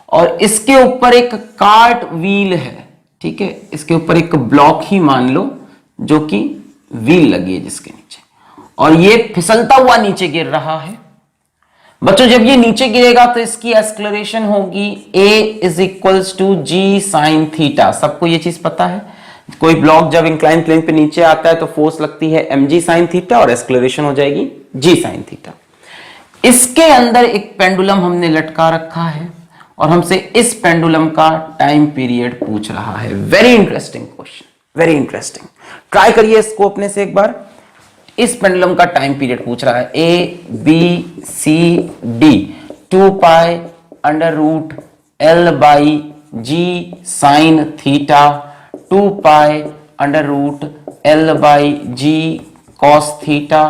और इसके ऊपर एक कार्ट व्हील है, ठीक है, इसके ऊपर एक ब्लॉक ही मान लो जो कि व्हील लगी है जिसके नीचे, और ये फिसलता हुआ नीचे गिर रहा है। बच्चों जब ये नीचे गिरेगा तो इसकी एक्सेलरेशन होगी a is equals to g sine theta. सबको ये चीज पता है, कोई ब्लॉक जब इंक्लाइन प्लेन पे नीचे आता है तो फोर्स लगती है mg साइन थीटा और एक्सेलरेशन हो जाएगी g साइन थीटा। इसके अंदर एक पेंडुलम हमने लटका रखा है और हमसे इस पेंडुलम का टाइम पीरियड पूछ रहा है। Very interesting question, very interesting. Try करिए इसको अपने से एक बार। इस पेंडुलम का टाइम पीरियड पूछ रहा है, A B C D 2 pi under root l by g sine theta 2 pi under root l by g cos theta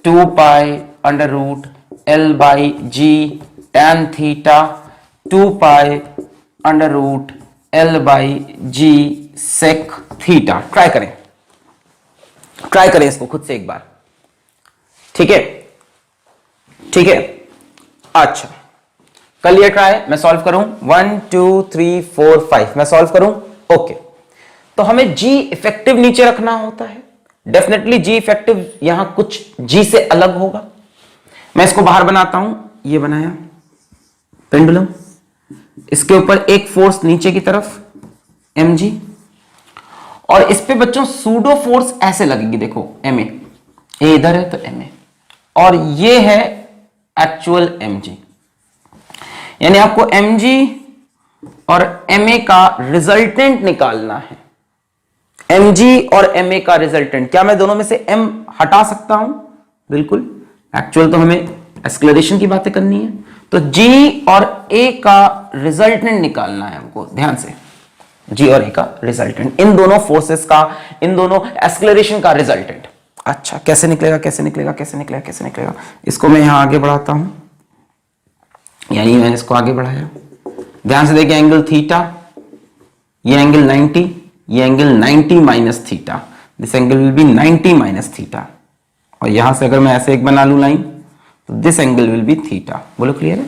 2 pi under root l by g tan theta 2 pi under root l by g sec theta. Try करें इसको खुद से एक बार, ठीक है, ठीक है। अच्छा, कर लिया ट्राई, मैं सॉल्व करूं 1 2 3 4 5, मैं सॉल्व करूं। ओके, तो हमें जी इफेक्टिव नीचे रखना होता है, डेफिनेटली जी इफेक्टिव यहां कुछ जी से अलग होगा। मैं इसको बाहर बनाता हूं, ये बनाया पेंडुलम, इसके ऊपर एक फोर्स नीचे की तरफ mg, और इस पे बच्चों सूडो फोर्स ऐसे लगेगी, देखो ma, ए इधर है तो ma, और ये है एक्चुअल mg, यानी आपको mg और ma का रिजल्टेंट निकालना है। mg और ma का रिजल्टेंट, क्या मैं दोनों में से m हटा सकता हूं? बिल्कुल, एक्चुअल तो हमें एक्सेलरेशन की बातें करनी है, तो g और a का रिजल्टेंट निकालना है हमको, ध्यान से, g और a का रिजल्टेंट, इन दोनों फोर्सेस का, इन दोनों एक्सेलरेशन का रिजल्टेंट। अच्छा, कैसे निकलेगा, कैसे निकलेगा, कैसे निकलेगा, कैसे निकलेगा? इसको मैं यहां आगे बढ़ाता हूं, यानी मैंने इसको आगे बढ़ाया, ध्यान से देखिए, एंगल थीटा, ये एंगल 90, ये angle 90 minus theta, this angle will be 90 minus theta, और यहां से अगर मैं ऐसे एक बना लूं लाइन, तो this angle will be theta. बोलो क्लियर है?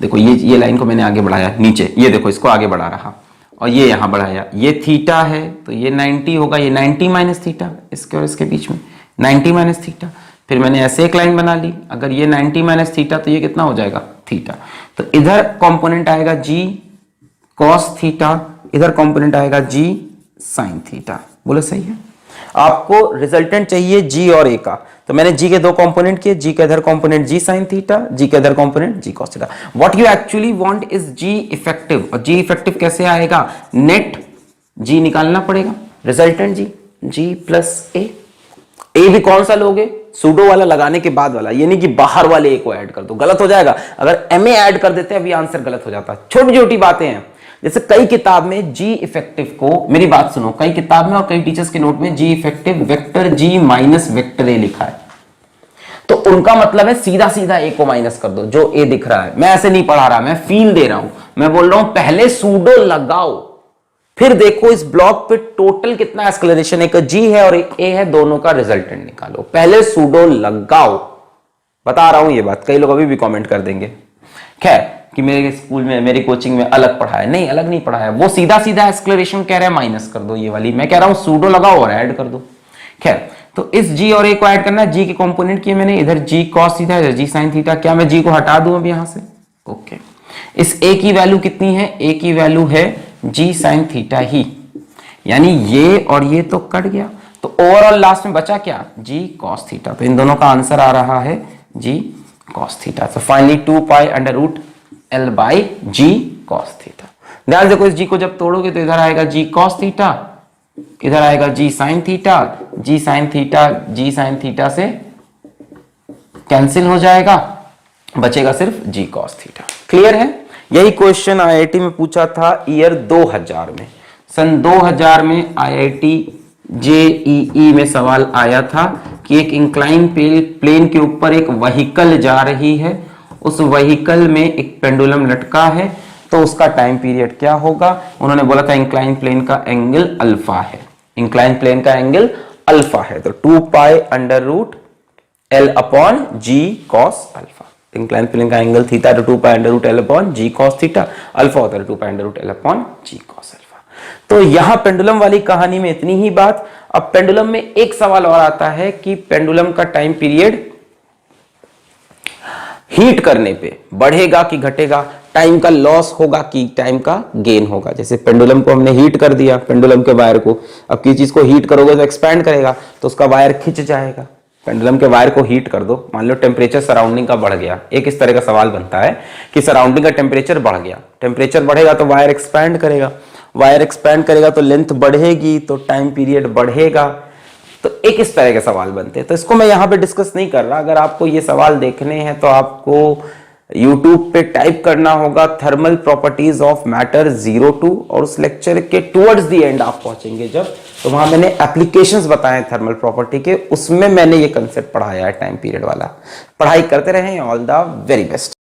देखो ये लाइन को मैंने आगे बढ़ाया नीचे, ये देखो इसको आगे बढ़ा रहा, और ये यहां बढ़ाया, ये थीटा है तो ये 90 होगा, ये 90 माइनस थीटा, इसके और इसके बीच में 90 माइनस थीटा। फिर मैंने ऐसे एक लाइन बना ली, अगर ये 90 माइनस थीटा तो ये कितना हो जाएगा? थीटा। तो इधर कंपोनेंट आएगा जी कॉस थीटा, इधर कंपोनेंट आएगा जी साइन थीटा। बोलो सही है? आपको रिजल्टेंट चाहिए जी और ए का, तो मैंने जी के दो कंपोनेंट किए, जी के इधर कंपोनेंट जी साइन थीटा, जी के इधर component ji cos theta. What you actually want is ji effective, और जी इफेक्टिव कैसे आएगा? नेट जी निकालना पड़ेगा, रिजल्टेंट जी प्लस ए। ए भी कौन सा लोगे? सूडो वाला लगाने के बाद वाला, ये नहीं कि बाहर वाले ए को ऐड कर दो, गलत हो जाएगा। अगर एम ए ऐड कर देते हैं अभी आंसर गलत हो जाता है। छोटी छोटी बातें हैं, जैसे कई किताब में जी इफेक्टिव को, मेरी बात सुनो, कई किताब में और कई टीचर्स के नोट में g effective vector g minus vector a लिखा है, तो उनका मतलब है सीधा सीधा ए को माइनस कर दो, जो ए दिख रहा है। मैं ऐसे नहीं पढ़ा रहा, मैं फील दे रहा हूं, मैं बोल रहा हूं पहले सूडो लगाओ, फिर देखो इस ब्लॉक पे टोटल कितना एक्सेलरेशन, एक जी है और एक ए है, दोनों का रिजल्टेंट निकालो, पहले सूडो लगाओ। बता रहा हूं ये बात, कई लोग अभी भी कमेंट कर देंगे खैर कि मेरे स्कूल में, मेरी कोचिंग में अलग पढ़ाया, नहीं अलग नहीं पढ़ाया, वो सीधा सीधा एक्सेलरेशन कह रहा है माइनस कर दो ये वाली, मैं कह रहा हूं सूडो लगाओ और ऐड कर दो। खैर, तो इस जी और ए को ऐड करना है, जी के कंपोनेंट किए मैंने, इधर जी कॉस थीटा, इधर जी साइन थीटा। क्या मैं जी को हटा दूं अब यहां से? ओके, इस ए की वैल्यू कितनी है? ए की वैल्यू है जी साइन थीटा ही, यानी ये और ये तो कट गया, तो ओवरऑल लास्ट में बचा क्या? G cos theta. तो इन दोनों का आंसर आ रहा है जी कॉस थीटा। तो finally 2 pi under root l by g cos theta. ध्यान देखो, इस जी को जब तोड़ोगे तो इधर आएगा जी कॉस थीटा, इधर आएगा जी साइन थीटा, जी साइन थीटा से कैंसिल हो जाएगा, बचेगा सिर्फ जी कॉस थीटा। क्लियर है? यही क्वेश्चन आईआईटी में पूछा था ईयर 2000 में, सन 2000 में आईआईटी जेईई में सवाल आया था कि एक इंक्लाइन प्लेन के ऊपर एक व्हीकल जा रही है, उस व्हीकल में एक पेंडुलम लटका है, तो उसका टाइम पीरियड क्या होगा? उन्होंने बोला था इंक्लाइन प्लेन का एंगल अल्फा है, इंक्लाइन प्लेन का एंगल अल्फा है, तो 2 pi under root l upon g cos alpha. Incline plane का एंगल थीटा, तो 2 pi under root l upon g cos theta, alpha होता है 2 pi under root l upon g cos alpha. तो यहां pendulum वाली कहानी में इतनी ही बात। अब पेंडुलम में एक सवाल और आता है कि पेंडुलम का टाइम पीरियड हीट करने पे बढ़ेगा कि घटेगा, टाइम का लॉस होगा कि टाइम का गेन होगा। जैसे पेंडुलम को हमने हीट कर दिया, पेंडुलम के वायर को, अब किसी चीज को हीट करोगे तो एक्सपैंड करेगा, तो उसका वायर खिंच जाएगा। पेंडुलम के वायर को हीट कर दो, मान लो टेम्परेचर सराउंडिंग का बढ़ गया, एक इस तरह का सवाल बनता है कि सराउंडिंग का टेम्परेचर बढ़ गया, टेम्परेचर बढ़ेगा तो वायर एक्सपैंड करेगा, वायर एक्सपैंड करेगा तो लेंथ बढ़ेगी तो टाइम पीरियड बढ़ेगा। तो एक इस तरह के सवाल बनते हैं, तो इसको मैं यहां पे डिस्कस नहीं कर रहा। अगर आपको ये सवाल देखने हैं तो आपको YouTube पे टाइप करना होगा थर्मल प्रॉपर्टीज ऑफ मैटर 02, और उस लेक्चर के टुवर्ड्स द एंड आप पहुंचेंगे जब, तो वहां मैंने एप्लीकेशंस बताए थर्मल प्रॉपर्टी के, उसमें मैंने ये कंसेप्ट पढ़ाया है टाइम पीरियड वाला। पढ़ाई करते रहें, ऑल द वेरी बेस्ट।